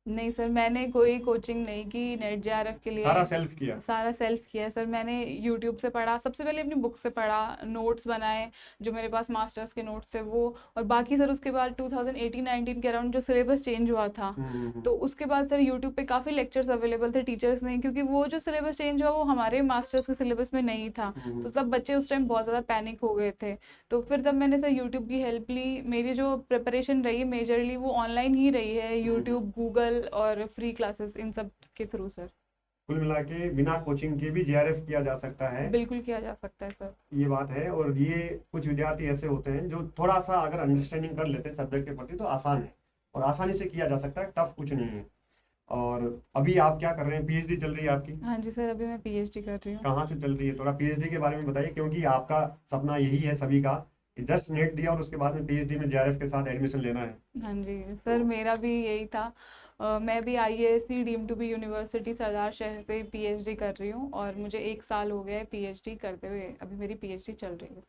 S2: नहीं सर, मैंने कोई कोचिंग नहीं की नेट जेआरएफ के लिए।
S1: सारा सेल्फ किया।
S2: सारा सेल्फ किया है सर। मैंने यूट्यूब से पढ़ा, सबसे पहले अपनी बुक से पढ़ा, नोट्स बनाए, जो मेरे पास मास्टर्स के नोट्स थे वो। और बाकी सर उसके बाद 2018-19 के अराउंड जो सिलेबस चेंज हुआ था, तो उसके बाद सर यूट्यूब पे काफ़ी लेक्चर्स अवेलेबल थे टीचर्स ने, क्योंकि वो जो सिलेबस चेंज हुआ वो हमारे मास्टर्स के सिलेबस में नहीं था। तो सब बच्चे उस टाइम बहुत ज़्यादा पैनिक हो गए थे। तो फिर तब मैंने सर यूट्यूब की हेल्प ली। मेरी जो प्रिपरेशन रही मेजरली वो ऑनलाइन ही रही है, यूट्यूब, गूगल और फ्री क्लासेस, इन सब के थ्रू सर।
S1: कुल मिला के बिना कोचिंग के भी जेआरएफ किया जा सकता है।
S2: बिल्कुल किया जा सकता है सर।
S1: ये बात है। और ये कुछ विद्यार्थी ऐसे होते हैं जो थोड़ा सा अगर अंडरस्टैंडिंग कर लेते हैं सब्जेक्ट के प्रति तो आसान है, और आसानी से किया जा सकता है, टफ कुछ नहीं है। और अभी आप क्या कर रहे हैं, पीएचडी चल रही है आपकी?
S2: हाँ जी सर, अभी मैं पीएचडी कर रही हूँ।
S1: कहाँ से चल रही है, थोड़ा पीएचडी के बारे में बताइए, क्योंकि आपका सपना यही है सभी का कि जस्ट नेट दिया और उसके बाद में पीएचडी में जेआरएफ के साथ एडमिशन लेना है।
S2: हाँ जी सर, मेरा भी यही था। मैं भी आईएएससी डीम्ड टू बी यूनिवर्सिटी सरदार शहर से पीएचडी कर रही हूँ, और मुझे 1 साल हो गया है पीएचडी करते हुए। अभी मेरी पीएचडी चल रही है।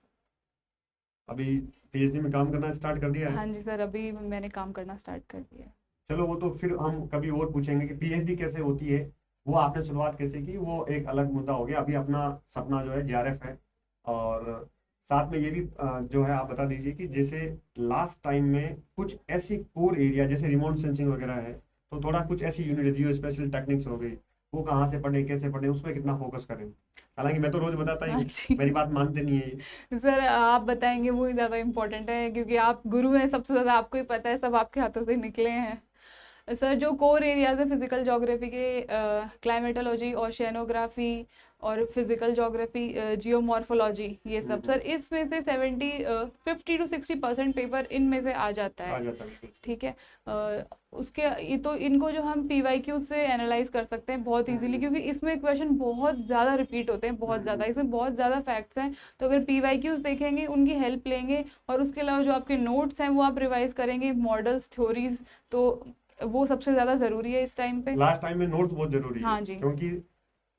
S1: अभी पीएचडी में काम करना स्टार्ट कर दिया है?
S2: हाँ जी सर, अभी मैंने काम करना स्टार्ट कर दिया है।
S1: चलो वो तो फिर हम कभी और पूछेंगे कि पीएचडी कैसे होती है, वो आपने शुरुआत कैसे की, वो एक अलग मुद्दा हो गया। अभी अपना सपना जो है जेआरएफ है। और साथ में ये भी जो है आप बता दीजिए कि जैसे लास्ट टाइम में कुछ ऐसी कोर एरिया जैसे रिमोट सेंसिंग वगैरह है, तो थोड़ा कुछ ऐसी यूनिट जियो स्पेशल टेक्निक्स हो गई, वो कहाँ से पढ़े, कैसे पढ़े, उस पर कितना फोकस करें? हालांकि मैं तो रोज बताता ही
S2: हाँ
S1: हूँ,
S2: जी
S1: मेरी बात मानते नहीं है ये।
S2: सर, आप बताएंगे वो ही ज़्यादा इम्पोर्टेंट है, क्योंकि आप गुरु हैं, सबसे ज़्यादा आपको ही पता है, सब आपके हाथों से निकले हैं। सर, जो कोर एरियाज है फिजिकल ज्योग्राफी के, क्लाइमेटोलॉजी, ओशियनोग्राफी और फिजिकल ज्योग्राफी, जियोमॉर्फोलॉजी, ये सब सर, इसमें से 50 to 60% पेपर इनमें से आ जाता
S1: आ
S2: है।
S1: जाता है बिल्कुल।
S2: ठीक है। उसके ये तो इनको जो हम पीवाईक्यू से एनालाइज कर सकते हैं बहुत इजीली, क्योंकि इसमें क्वेश्चन बहुत ज़्यादा रिपीट होते हैं, बहुत ज़्यादा, इसमें बहुत ज़्यादा फैक्ट्स हैं। तो अगर पीवाईक्यूज देखेंगे, उनकी हेल्प लेंगे, और उसके अलावा जो आपके नोट्स हैं वो आप रिवाइज करेंगे, मॉडल्स, थ्योरीज, तो वो सबसे ज़्यादा ज़रूरी है इस टाइम पे।
S1: लास्ट टाइम में नोट्स बहुत जरूरी है,
S2: हाँ जी।
S1: क्योंकि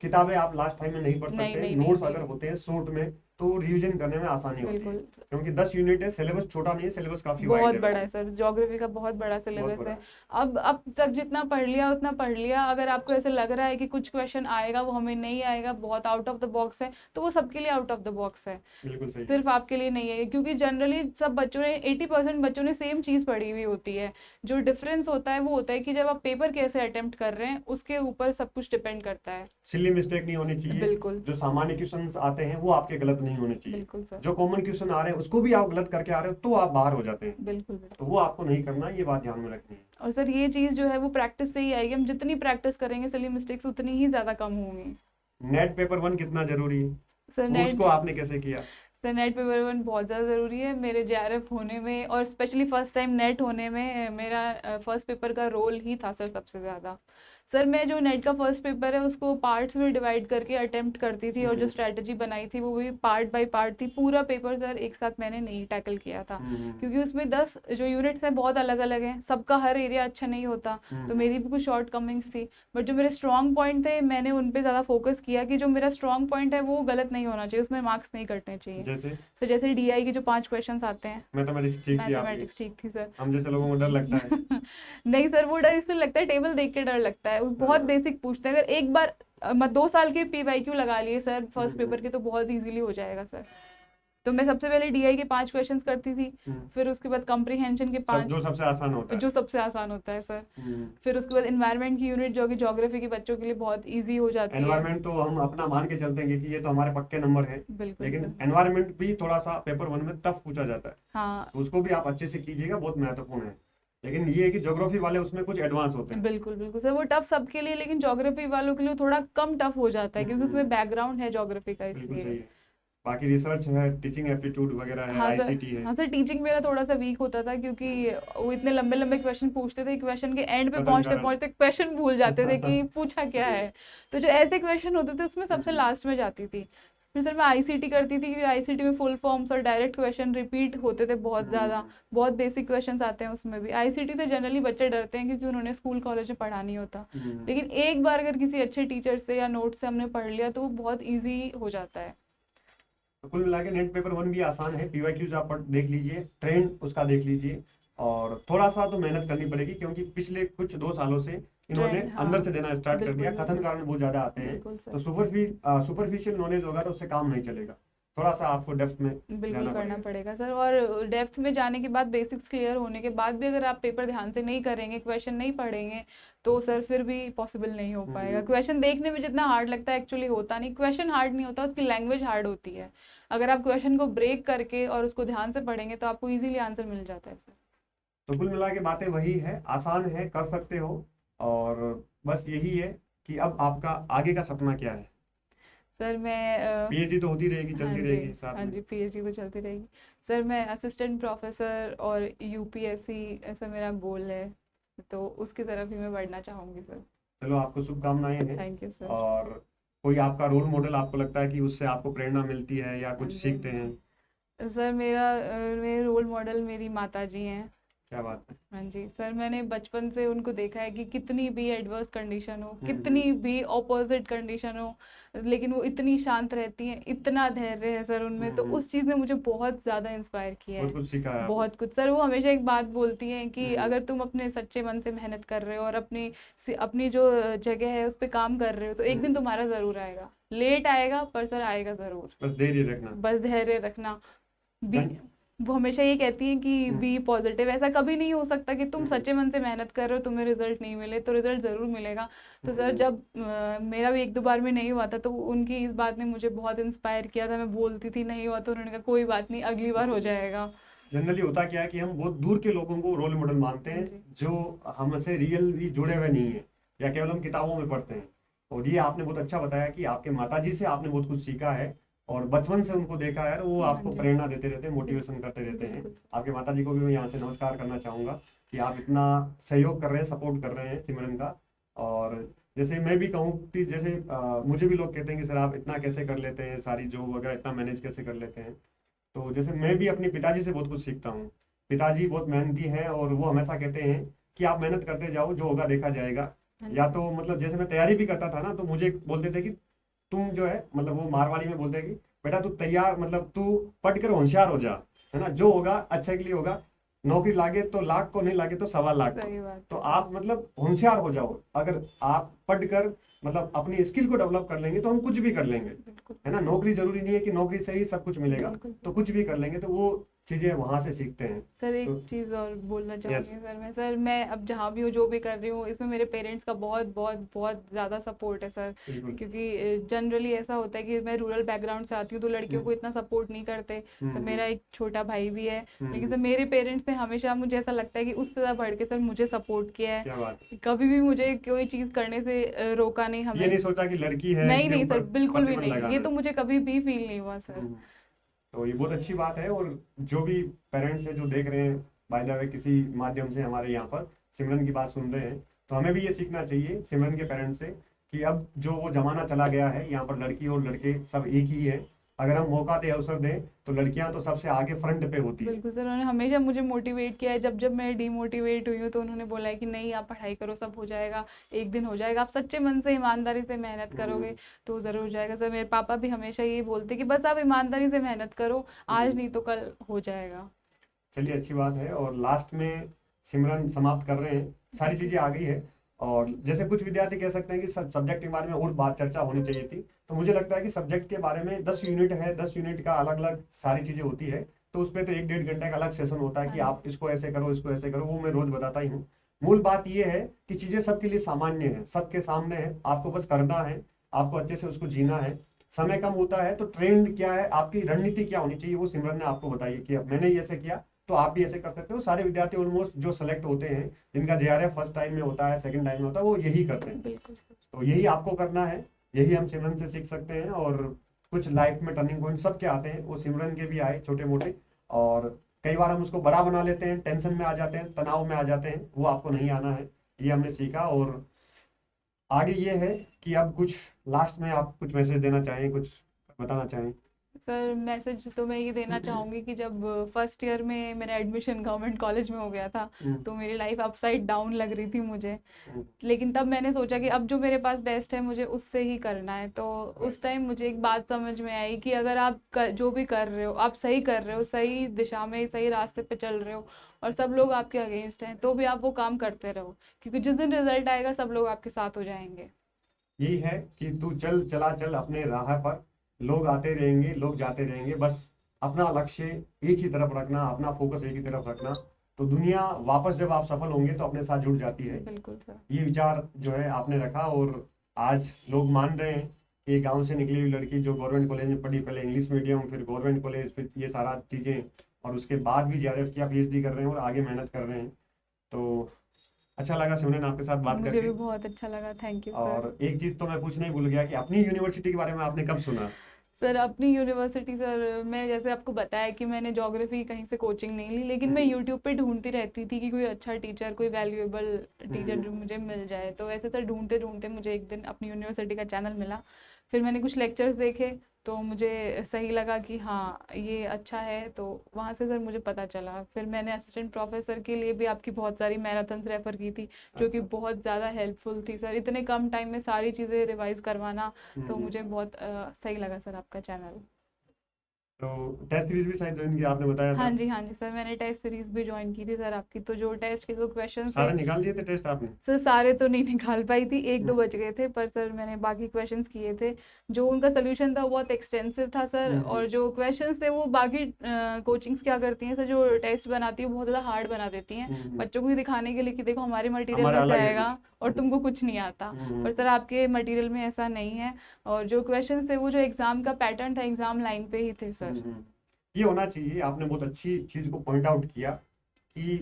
S1: किताबें आप लास्ट टाइम में नहीं पढ़
S2: नहीं
S1: सकते,
S2: नहीं नहीं
S1: नोट्स
S2: नहीं,
S1: अगर होते हैं शॉर्ट में तो रिवीजन करने में आसानी होती है।
S2: बिल्कुल।
S1: क्योंकि 10 यूनिट है, सिलेबस छोटा नहीं है, सिलेबस काफी वाइड
S2: बहुत
S1: है
S2: बड़ा है
S1: वैसे।
S2: सर, ज्योग्राफी का बहुत बड़ा
S1: बहुत
S2: सिलेबस
S1: बड़ा
S2: है।
S1: है।
S2: अब तक जितना पढ़ लिया उतना पढ़ लिया। अगर आपको ऐसे लग रहा है कि कुछ क्वेश्चन आएगा वो हमें नहीं आएगा, बहुत आउट ऑफ द बॉक्स है, तो वो सबके लिए आउट ऑफ द बॉक्स है,
S1: बिल्कुल सही है।
S2: सिर्फ आपके लिए नहीं है। क्योंकि जनरली सब बच्चों ने 80% बच्चों ने सेम चीज़ पढ़ी हुई होती है। जो डिफरेंस होता है वो होता है कि जब आप पेपर कैसे अटेम्प्ट कर रहे हैं, उसके ऊपर सब कुछ डिपेंड करता है।
S1: सिली मिस्टेक नहीं होनी चाहिए।
S2: बिल्कुल
S1: जो सामान्य क्वेश्चंस आते हैं वो आपके गलत नहीं होने चाहिए।
S2: बिल्कुल सर,
S1: जो कॉमन क्वेश्चन आ रहे हैं उसको भी आप गलत करके आ रहे हो तो आप बाहर हो जाते हैं।
S2: बिल्कुल बिल्कुल।
S1: तो वो आपको नहीं करना, ये बात ध्यान में रखनी है।
S2: और सर, ये चीज़ जो है वो प्रैक्टिस से ही आएगी। हम जितनी प्रैक्टिस करेंगे सिली मिस्टेक्स उतनी ही ज़्यादा कम होंगी।
S1: नेट पेपर 1 कितना जरूरी है,
S2: सर
S1: वो उसको
S2: नेट
S1: आपने कैसे किया?
S2: सर नेट पेपर 1 बहुत ज़्यादा ज़रूरी है मेरे जेआरएफ होने में, और स्पेशली फर्स्ट टाइम नेट होने में मेरा फर्स्ट पेपर का रोल ही था सर सबसे ज़्यादा। सर, मैं जो नेट का फर्स्ट पेपर है उसको पार्ट्स में डिवाइड करके अटेम्प्ट करती थी, और जो स्ट्रैटेजी बनाई थी वो भी पार्ट बाय पार्ट थी। पूरा पेपर सर एक साथ मैंने नहीं टैकल किया था, क्योंकि उसमें 10 जो यूनिट्स हैं बहुत अलग अलग हैं, सबका हर एरिया अच्छा नहीं होता, तो मेरी भी कुछ शॉर्ट कमिंग्स थी। बट जो मेरे स्ट्रॉन्ग पॉइंट थे मैंने उन पे ज़्यादा फोकस किया, कि जो मेरा स्ट्रॉन्ग पॉइंट है वो गलत नहीं होना चाहिए, उसमें मार्क्स नहीं कटने चाहिए।
S1: जैसे
S2: तो जैसे डीआई के जो 5 क्वेश्चंस आते हैं,
S1: मैथमेटिक्स ठीक थी आपकी?
S2: मैथमेटिक्स ठीक थी सर।
S1: हम जैसे लोगों को डर लगता है।
S2: नहीं सर, वो डर इसलिए लगता है, टेबल देख के डर लगता है, वो बहुत बेसिक पूछते हैं। अगर एक बार 2 साल के पीवाईक्यू लगा लिए सर फर्स्ट पेपर के, तो बहुत इजीली हो जाएगा सर। तो मैं सबसे पहले डीआई के 5 क्वेश्चंस करती थी, फिर उसके बाद कम्प्रीहेंशन के 5,
S1: जो सबसे आसान होता है।
S2: जो सबसे आसान होता है सर। फिर उसके बाद एनवायरनमेंट की यूनिट, जो कि ज्योग्राफी के बच्चों के लिए बहुत इजी हो जाती है।
S1: एनवायरनमेंट तो हम अपना मान के चलते हैं कि ये तो हमारे पक्के नंबर हैं,
S2: बिल्कुल
S1: लेकिन
S2: सर।
S1: एनवायरनमेंट भी थोड़ा सा पेपर 1 में टफ पूछा जाता है,
S2: हाँ
S1: तो उसको भी आप अच्छे से कीजिएगा, बहुत महत्वपूर्ण है। लेकिन ये है कि ज्योग्राफी वाले उसमें कुछ एडवांस होते हैं।
S2: बिल्कुल बिल्कुल सर, वो टफ सबके लिए, लेकिन ज्योग्राफी वालों के लिए थोड़ा कम टफ हो जाता है, क्योंकि उसमें बैकग्राउंड है ज्योग्राफी का,
S1: बिल्कुल सही
S2: इसलिए।
S1: है। बाकी रिसर्च है, टीचिंग एप्टीट्यूड वगैरह है,
S2: हाँ सर।
S1: आईसीटी है।
S2: हाँ सर, टीचिंग मेरा थोड़ा सा वीक होता था, क्योंकि वो इतने लंबे लंबे क्वेश्चन पूछते थे, क्वेश्चन के एंड पे
S1: कथन
S2: पहुंचते
S1: कारण।
S2: पहुंचते क्वेश्चन भूल जाते थे कि पूछा क्या
S1: सही
S2: है। तो जो ऐसे क्वेश्चन होते थे उसमें सबसे लास्ट में जाती थी। फिर सर मैं आईसीटी करती थी, क्योंकि आईसीटी में फुल फॉर्म्स और डायरेक्ट क्वेश्चन रिपीट होते थे बहुत ज़्यादा, बहुत बेसिक क्वेश्चंस आते हैं उसमें भी। आईसीटी से जनरली बच्चे डरते हैं, क्योंकि उन्होंने स्कूल कॉलेज में पढ़ा नहीं होता, लेकिन एक बार अगर किसी अच्छे टीचर से या नोट से हमने पढ़ लिया तो वो बहुत ईजी हो जाता है।
S1: तो कुल मिला के नेट पेपर 1 भी आसान है, पीवाईक्यूज आप देख लीजिए, ट्रेंड उसका देख लीजिए, और थोड़ा सा तो मेहनत करनी पड़ेगी क्योंकि पिछले कुछ 2 सालों से इन्होंने
S2: ट्रेंड, हाँ,
S1: अंदर से देना स्टार्ट कर दिया,
S2: बिल्कुल
S1: कथन
S2: सर,
S1: कारण बहुत ज्यादा आते हैं,
S2: बिल्कुल
S1: तो
S2: सर,
S1: सुपरफिशियल नॉलेज होगा तो उससे काम नहीं चलेगा, थोड़ा सा आपको डेप्थ में
S2: बिल्कुल
S1: जाना
S2: करना
S1: पड़ेगा।
S2: पड़ेगा सर। और डेप्थ में जाने के बाद, बेसिक्स क्लियर होने के बाद भी अगर आप पेपर ध्यान से नहीं करेंगे, क्वेश्चन नहीं पढ़ेंगे, तो सर फिर भी पॉसिबल नहीं हो पाएगा।
S1: हम्म,
S2: क्वेश्चन देखने में जितना हार्ड लगता है, एक्चुअली होता नहीं, क्वेश्चन हार्ड नहीं होता, उसकी लैंग्वेज हार्ड होती है। अगर आप क्वेश्चन को ब्रेक करके और उसको ध्यान से पढ़ेंगे तो आपको इजीली आंसर मिल जाता है सर।
S1: तो कुल मिला के बातें वही है, आसान है, कर सकते हो, और बस यही है कि अब आपका आगे का सपना क्या है।
S2: सर मैं
S1: पीएचडी तो होती रहेगी,
S2: हाँ
S1: चलती
S2: जी,
S1: रहेगी साथ
S2: हाँ
S1: में।
S2: जी, पीएचडी तो चलती रहेगी। सर मैं असिस्टेंट प्रोफेसर और यूपीएससी, ऐसा मेरा गोल है, तो उसकी तरफ ही मैं बढ़ना चाहूँगी सर।
S1: चलो, आपको शुभकामनाएं हैं।
S2: Thank you sir.
S1: और कोई आपका रोल मॉडल आपको लगता है कि उससे आपको प्रेरणा मिलती है या
S2: हाँ
S1: कुछ
S2: जी,
S1: सीखते
S2: हाँ
S1: हैं?
S2: जी। सर मेरे रोल मॉडल मेरी माता जी हैं।
S1: क्या बात है।
S2: हाँ जी सर, मैंने बचपन से उनको देखा है कि कितनी भी एडवर्स कंडीशन हो,
S1: हम्म।
S2: कितनी भी ऑपोजिट कंडीशन हो, लेकिन वो इतनी शांत रहती हैं, इतना धैर्य है सर उनमें। तो
S1: हम्म।
S2: उस चीज़ ने मुझे बहुत ज़्यादा इंस्पायर किया
S1: बहुत
S2: है।
S1: कुछ सीखा है आपने।
S2: बहुत कुछ सर, वो हमेशा एक बात बोलती हैं कि
S1: हम्म।
S2: अगर तुम अपने सच्चे मन से मेहनत कर रहे हो और अपनी जो जगह है उस पर काम कर रहे हो, तो एक दिन
S1: हम्म।
S2: तुम्हारा ज़रूर आएगा। लेट आएगा पर सर आएगा ज़रूर।
S1: बस धैर्य रखना।
S2: बस धैर्य रखना। बी
S1: धन।
S2: वो हमेशा ये कहती हैं कि
S1: हम्म।
S2: B positive. ऐसा कभी नहीं हो सकता कि तुम
S1: हम्म।
S2: सच्चे मन से मेहनत कर रहे हो, तुम्हें रिजल्ट नहीं मिले, तो रिजल्ट जरूर मिलेगा। तो सर
S1: हम्म।
S2: जब मेरा भी 1-2 बार में नहीं हुआ था, तो उनकी इस बात ने मुझे बहुत इंस्पायर किया था। मैं बोलती थी नहीं हुआ, तो उन्होंने कहा कोई बात नहीं, अगली बार हो जाएगा।
S1: जनरली होता क्या है कि हम बहुत दूर के लोगों को रोल मॉडल मानते
S2: हाँ
S1: हैं,
S2: जी,
S1: जो हमसे रियल भी जुड़े हुए नहीं है, या केवल हम किताबों में पढ़ते हैं। और ये आपने बहुत अच्छा बताया कि आपके माताजी से आपने बहुत कुछ सीखा है, और बचपन से उनको देखा है, और वो
S2: हाँ
S1: आपको
S2: जी,
S1: प्रेरणा देते रहते हैं, मोटिवेशन करते रहते हैं।
S2: बिल्कुल।
S1: आपके माताजी को भी मैं यहाँ से नमस्कार करना चाहूँगा कि आप इतना सहयोग कर रहे हैं, सपोर्ट कर रहे हैं सिमरन का। और जैसे मैं भी कहूँ कि जैसे मुझे भी लोग कहते हैं कि सर आप इतना कैसे कर लेते हैं, सारी जॉब वगैरह इतना मैनेज कैसे कर लेते हैं। तो जैसे मैं भी अपने पिताजी से बहुत कुछ सीखता हूँ। पिताजी बहुत मेहनती हैं, और वो हमेशा कहते हैं कि आप मेहनत करते जाओ, जो होगा देखा जाएगा।
S2: हाँ
S1: या
S2: जी,
S1: तो मतलब जैसे मैं तैयारी भी करता था ना, तो मुझे बोलते थे कि तुम जो है, मतलब वो मारवाड़ी में बोलते हैं कि बेटा तू तैयार, मतलब तू पढ़ कर होशियार हो जा, है ना, जो होगा अच्छे के लिए होगा। नौकरी लागे तो लाख को, नहीं लागे तो 1.25 लाख को।
S2: सही बात
S1: तो
S2: है
S1: आप
S2: सर।
S1: मतलब होशियार हो जाओ, अगर आप पढ़कर मतलब अपनी स्किल को डेवलप कर लेंगे तो हम कुछ भी कर लेंगे,
S2: बिल्कुल,
S1: है ना। नौकरी जरूरी नहीं है कि नौकरी से ही सब कुछ मिलेगा,
S2: बिल्कुल।
S1: तो कुछ भी कर लेंगे, तो वो चीजें वहां से सीखते हैं।
S2: सर एक
S1: तो
S2: चीज़ और बोलना
S1: यस।
S2: चाहूँगी सर मैं अब जहाँ भी हूँ, जो भी कर रही हूँ, इसमें मेरे पेरेंट्स का बहुत बहुत बहुत ज़्यादा सपोर्ट है सर।
S1: बिल्कुल।
S2: क्योंकि जनरली ऐसा होता है कि मैं रूरल बैकग्राउंड से आती हूँ, तो लड़कियों
S1: हम्म।
S2: को इतना सपोर्ट नहीं करते। तो
S1: हम्म।
S2: मेरा एक छोटा भाई भी है, लेकिन
S1: हम्म।
S2: सर मेरे पेरेंट्स ने हमेशा, मुझे ऐसा लगता है कि उससे ज़्यादा बढ़ के सर मुझे सपोर्ट किया है।
S1: क्या बात है।
S2: कभी भी मुझे कोई चीज़ करने से रोका नहीं
S1: ये
S2: हमें।
S1: नहीं सोचा कि लड़की है
S2: नहीं
S1: इसके
S2: नहीं सर,
S1: ऊपर
S2: बिल्कुल भी
S1: प्रतिबंध
S2: नहीं, ये
S1: लगाना
S2: तो
S1: है।
S2: मुझे कभी भी फील नहीं हुआ सर।
S1: हम्म। तो ये बहुत अच्छी बात है। और जो भी पेरेंट्स हैं जो देख रहे हैं, बाय द वे किसी माध्यम से हमारे यहाँ पर सिमरन की बात सुन रहे हैं, तो हमें भी ये सीखना चाहिए सिमरन के पेरेंट्स से कि अब जो वो जमाना चला गया है, यहाँ पर लड़की और लड़के सब एक ही है। अगर हम मौका दें, अवसर दें, तो लड़कियां तो सबसे आगे फ्रंट पे होती है।
S2: बिल्कुल सर, उन्होंने हमेशा मुझे मोटिवेट किया है। जब जब मैं डिमोटिवेट हुई हूँ, तो उन्होंने बोला है कि नहीं आप पढ़ाई करो, सब हो जाएगा, एक दिन हो जाएगा, आप सच्चे मन से ईमानदारी से मेहनत
S1: हम्म।
S2: करोगे तो ज़रूर हो जाएगा। सर मेरे पापा भी हमेशा यही बोलते कि बस आप ईमानदारी से मेहनत करो, आज
S1: हम्म।
S2: नहीं तो कल हो जाएगा।
S1: चलिए, अच्छी बात है। और लास्ट में सिमरन समाप्त कर रहे हैं, सारी
S2: जी,
S1: चीजें आ गई है। और जैसे कुछ विद्यार्थी कह सकते हैं कि सब्जेक्ट के बारे में और बात चर्चा होनी चाहिए थी, तो मुझे लगता है कि सब्जेक्ट के बारे में 10 यूनिट है, 10 यूनिट का अलग अलग सारी चीजें होती है। तो उसमें तो 1-1.5 घंटे का अलग सेशन होता है
S2: हाँ
S1: कि
S2: जी,
S1: आप इसको ऐसे करो, इसको ऐसे करो, वो मैं रोज बताता ही हूँ। मूल बात ये है कि चीजें सबके लिए सामान्य है, सबके सामने है, आपको बस करना है, आपको अच्छे से उसको जीना है। समय कम होता है, तो ट्रेंड क्या है, आपकी रणनीति क्या होनी चाहिए, वो सिमरन ने आपको बताई कि अब मैंने ऐसे किया तो आप भी ऐसे कर सकते हो। सारे विद्यार्थी ऑलमोस्ट जो सेलेक्ट होते हैं, जिनका जेआरएफ फर्स्ट टाइम में होता है, सेकंड टाइम में होता है, वो यही करते हैं।
S2: बिल्कुल सर।
S1: तो यही आपको करना है, यही हम सिमरन से सीख सकते हैं। और कुछ लाइफ में टर्निंग पॉइंट सबके आते हैं, वो सिमरन के भी आए छोटे मोटे। और कई बार हम उसको बड़ा बना लेते हैं, टेंशन में आ जाते हैं, तनाव में आ जाते हैं, वो आपको नहीं आना है, ये हमने सीखा। और आगे ये है कि अब कुछ लास्ट में आप कुछ मैसेज देना चाहें, कुछ बताना चाहें।
S2: सर मैसेज तो मैं ये देना चाहूँगी कि जब फर्स्ट ईयर में मेरा एडमिशन गवर्नमेंट कॉलेज में हो गया था, तो मेरी लाइफ अपसाइड डाउन लग रही थी मुझे। लेकिन तब मैंने सोचा कि अब जो मेरे पास बेस्ट है मुझे उससे ही करना है। तो उस टाइम मुझे एक बात समझ में आई कि अगर आप जो भी कर रहे हो आप सही कर रहे हो, सही दिशा में सही रास्ते पे चल रहे हो, और सब लोग आपके अगेंस्ट हैं, तो भी आप वो काम करते रहो, क्योंकि जिस दिन रिजल्ट आएगा सब लोग आपके साथ हो जाएंगे।
S1: यही है कि तू चल चला चल अपने राह पर, लोग आते रहेंगे लोग जाते रहेंगे, बस अपना लक्ष्य एक ही तरफ रखना, अपना फोकस एक ही तरफ रखना, तो दुनिया वापस जब आप सफल होंगे तो अपने साथ जुड़ जाती है।
S2: बिल्कुल सर।
S1: ये विचार जो है आपने रखा, और आज लोग मान रहे हैं कि गांव से निकली हुई लड़की जो गवर्नमेंट कॉलेज में पढ़ी, पहले इंग्लिश मीडियम फिर गवर्नमेंट कॉलेज फिर ये सारा चीज़ें, और उसके बाद भी जेआरएफ किया, पीएचडी कर रहे हैं और आगे मेहनत कर रहे हैं। तो अच्छा लगा सिमरन आपके साथ बात
S2: मुझे
S1: करके।
S2: भी बहुत अच्छा लगा, थैंक यू सर।
S1: और एक चीज़ तो मैं पूछना ही भूल गया कि अपनी यूनिवर्सिटी के बारे में आपने कब सुना?
S2: सर अपनी यूनिवर्सिटी सर, मैं जैसे आपको बताया कि मैंने ज्योग्राफी कहीं से कोचिंग नहीं ली, लेकिन मैं यूट्यूब पे ढूंढती रहती थी कि कोई अच्छा टीचर, कोई वैल्यूएबल टीचर जो मुझे मिल जाए। तो ऐसे सर ढूंढते ढूंढते मुझे एक दिन अपनी यूनिवर्सिटी का चैनल मिला। फिर मैंने कुछ लेक्चर्स देखे, तो मुझे सही लगा कि हाँ ये अच्छा है, तो वहाँ से सर मुझे पता चला। फिर मैंने असिस्टेंट प्रोफेसर के लिए भी आपकी बहुत सारी मैराथन्स रेफर की थी, जो कि बहुत ज़्यादा हेल्पफुल थी सर। इतने कम टाइम में सारी चीज़ें रिवाइज करवाना, तो मुझे बहुत सही लगा सर आपका चैनल।
S1: तो टेस्ट सीरीज भी शायद ज्वाइन किया आपने बताया
S2: हाँ
S1: था।
S2: जी, हाँ जी सर, मैंने टेस्ट सीरीज भी ज्वाइन की थी सर आपकी। तो जो टेस्ट के जो क्वेश्चन थे
S1: सारे निकाल लिए थे टेस्ट आपने?
S2: सर, सारे तो नहीं निकाल पाई थी, एक दो बच गए थे, पर सर मैंने बाकी क्वेश्चंस किए थे। जो उनका सोल्यूशन था वो बहुत एक्सटेंसिव था सर, और जो क्वेश्चंस थे वो बाकी कोचिंग्स क्या करती हैं सर, जो टेस्ट बनाती है वो बहुत ज़्यादा हार्ड बना देती हैं बच्चों को ये दिखाने के लिए कि देखो हमारे मटेरियल
S1: हमारा
S2: में से
S1: अलग है
S2: आएगा और
S1: कुछ।
S2: तुमको कुछ नहीं आता। पर सर आपके मटेरियल में ऐसा नहीं है, और जो क्वेश्चंस थे वो जो एग्जाम का पैटर्न था एग्जाम लाइन पे ही थे सर।
S1: ये होना चाहिए, आपने बहुत अच्छी चीज को पॉइंट आउट किया कि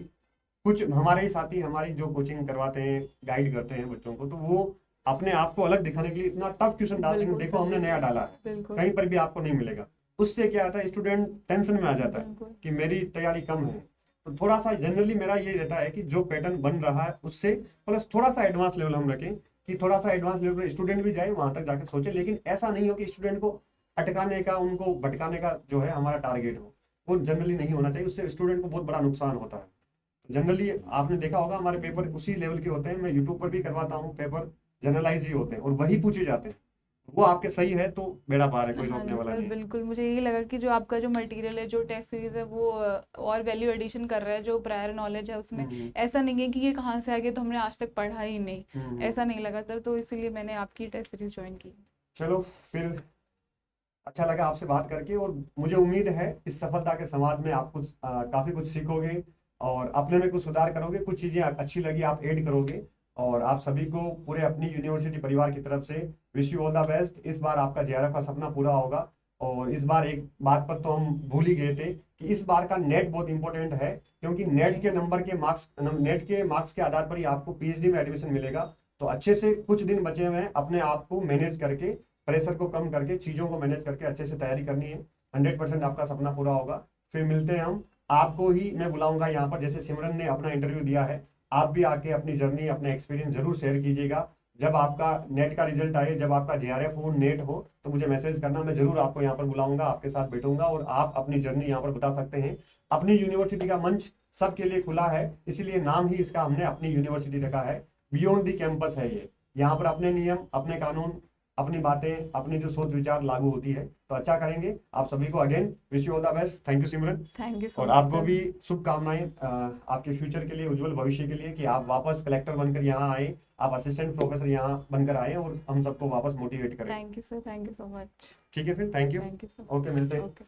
S1: कुछ हमारे ही साथी हमारी जो कोचिंग करवाते हैं, गाइड करते हैं बच्चों को, तो वो अपने आप को अलग दिखाने के लिए इतना टफ क्वेश्चन डालते हैं,
S2: बिल्कुल
S1: देखो
S2: सर,
S1: हमने नया डाला है,
S2: बिल्कुल
S1: कहीं पर भी आपको नहीं मिलेगा। उससे क्या आता है, स्टूडेंट टेंशन में आ जाता है
S2: बिल्कुल।
S1: कि मेरी तैयारी कम है। तो थोड़ा सा जनरली मेरा ये रहता है कि जो पैटर्न बन रहा है उससे प्लस थोड़ा सा एडवांस लेवल हम रखें, कि थोड़ा सा एडवांस लेवल पर स्टूडेंट भी जाए वहां तक जाकर सोचे, लेकिन ऐसा नहीं हो कि स्टूडेंट को अटकाने का, उनको भटकाने का जो है हमारा टारगेट हो, वो जनरली नहीं होना चाहिए। उससे स्टूडेंट को बहुत बड़ा नुकसान होता है। जनरली आपने देखा होगा हमारे पेपर उसी लेवल के होते हैं, मैं यूट्यूब पर भी करवाता हूँ पेपर, जनरलाइज ही होते हैं और वही पूछे जाते हैं। वो आपके सही है तो बेड़ा पार है, कोई
S2: हाँ
S1: रोकने
S2: जी
S1: वाला
S2: सर,
S1: नहीं है।
S2: बिल्कुल मुझे यही लगा कि जो आपका जो मटेरियल है, जो टेस्ट सीरीज है, वो और वैल्यू एडिशन कर रहा है जो प्रायर नॉलेज है उसमें। ऐसा नहीं है कि ये कहाँ से आ गया तो हमने आज तक पढ़ा ही नहीं, ऐसा नहीं लगा सर। तो इसीलिए मैंने आपकी टेस्ट सीरीज ज्वाइन की।
S1: चलो फिर, अच्छा लगा आपसे बात करके, और मुझे उम्मीद है इस सफलता के समाज में आप कुछ काफी कुछ सीखोगे और अपने में कुछ सुधार करोगे, कुछ चीजें अच्छी लगी आप ऐड करोगे। और आप सभी को पूरे अपनी यूनिवर्सिटी परिवार की तरफ से wish you all the best. इस बार आपका जेआरएफ का सपना पूरा होगा। और इस बार एक बात पर तो हम भूल ही गए थे कि इस बार का नेट बहुत इंपॉर्टेंट है, क्योंकि नेट के नंबर के मार्क्स, नेट के मार्क्स के आधार पर ही आपको पीएचडी में एडमिशन मिलेगा। तो अच्छे से कुछ दिन बचे हुए हैं, अपने आप को मैनेज करके, प्रेशर को कम करके, चीज़ों को मैनेज करके अच्छे से तैयारी करनी है। 100% आपका सपना पूरा होगा। फिर मिलते हैं हम, आपको ही मैं बुलाऊंगा यहाँ पर, जैसे सिमरन ने अपना इंटरव्यू दिया है, आप भी आके अपनी जर्नी, अपना एक्सपीरियंस जरूर शेयर कीजिएगा। जब आपका नेट का रिजल्ट आए, जब आपका जेआरएफ हो, नेट हो, तो मुझे मैसेज करना, मैं जरूर आपको यहाँ पर बुलाऊंगा, आपके साथ बैठूंगा और आप अपनी जर्नी यहाँ पर बता सकते हैं। अपनी यूनिवर्सिटी का मंच सबके लिए खुला है, इसीलिए नाम ही इसका हमने अपनी यूनिवर्सिटी रखा है। बियॉन्ड दी कैंपस है ये, यहाँ पर अपने नियम, अपने कानून, अपनी बातें, अपनी जो सोच विचार लागू होती है। तो अच्छा करेंगे। आप सभी को again wish you all the best. Thank you Simran.
S2: Thank you सो
S1: और
S2: मच
S1: आपको
S2: सर।
S1: भी शुभकामनाएं आपके फ्यूचर के लिए, उज्जवल भविष्य के लिए, कि आप वापस कलेक्टर बनकर यहाँ आए, आप असिस्टेंट प्रोफेसर यहाँ बनकर आए और हम सबको वापस मोटिवेट करें।
S2: Thank you sir, thank you so much.
S1: ठीक है फिर, thank you.
S2: Thank you sir.
S1: Okay, मिलते हैं।
S2: ओके।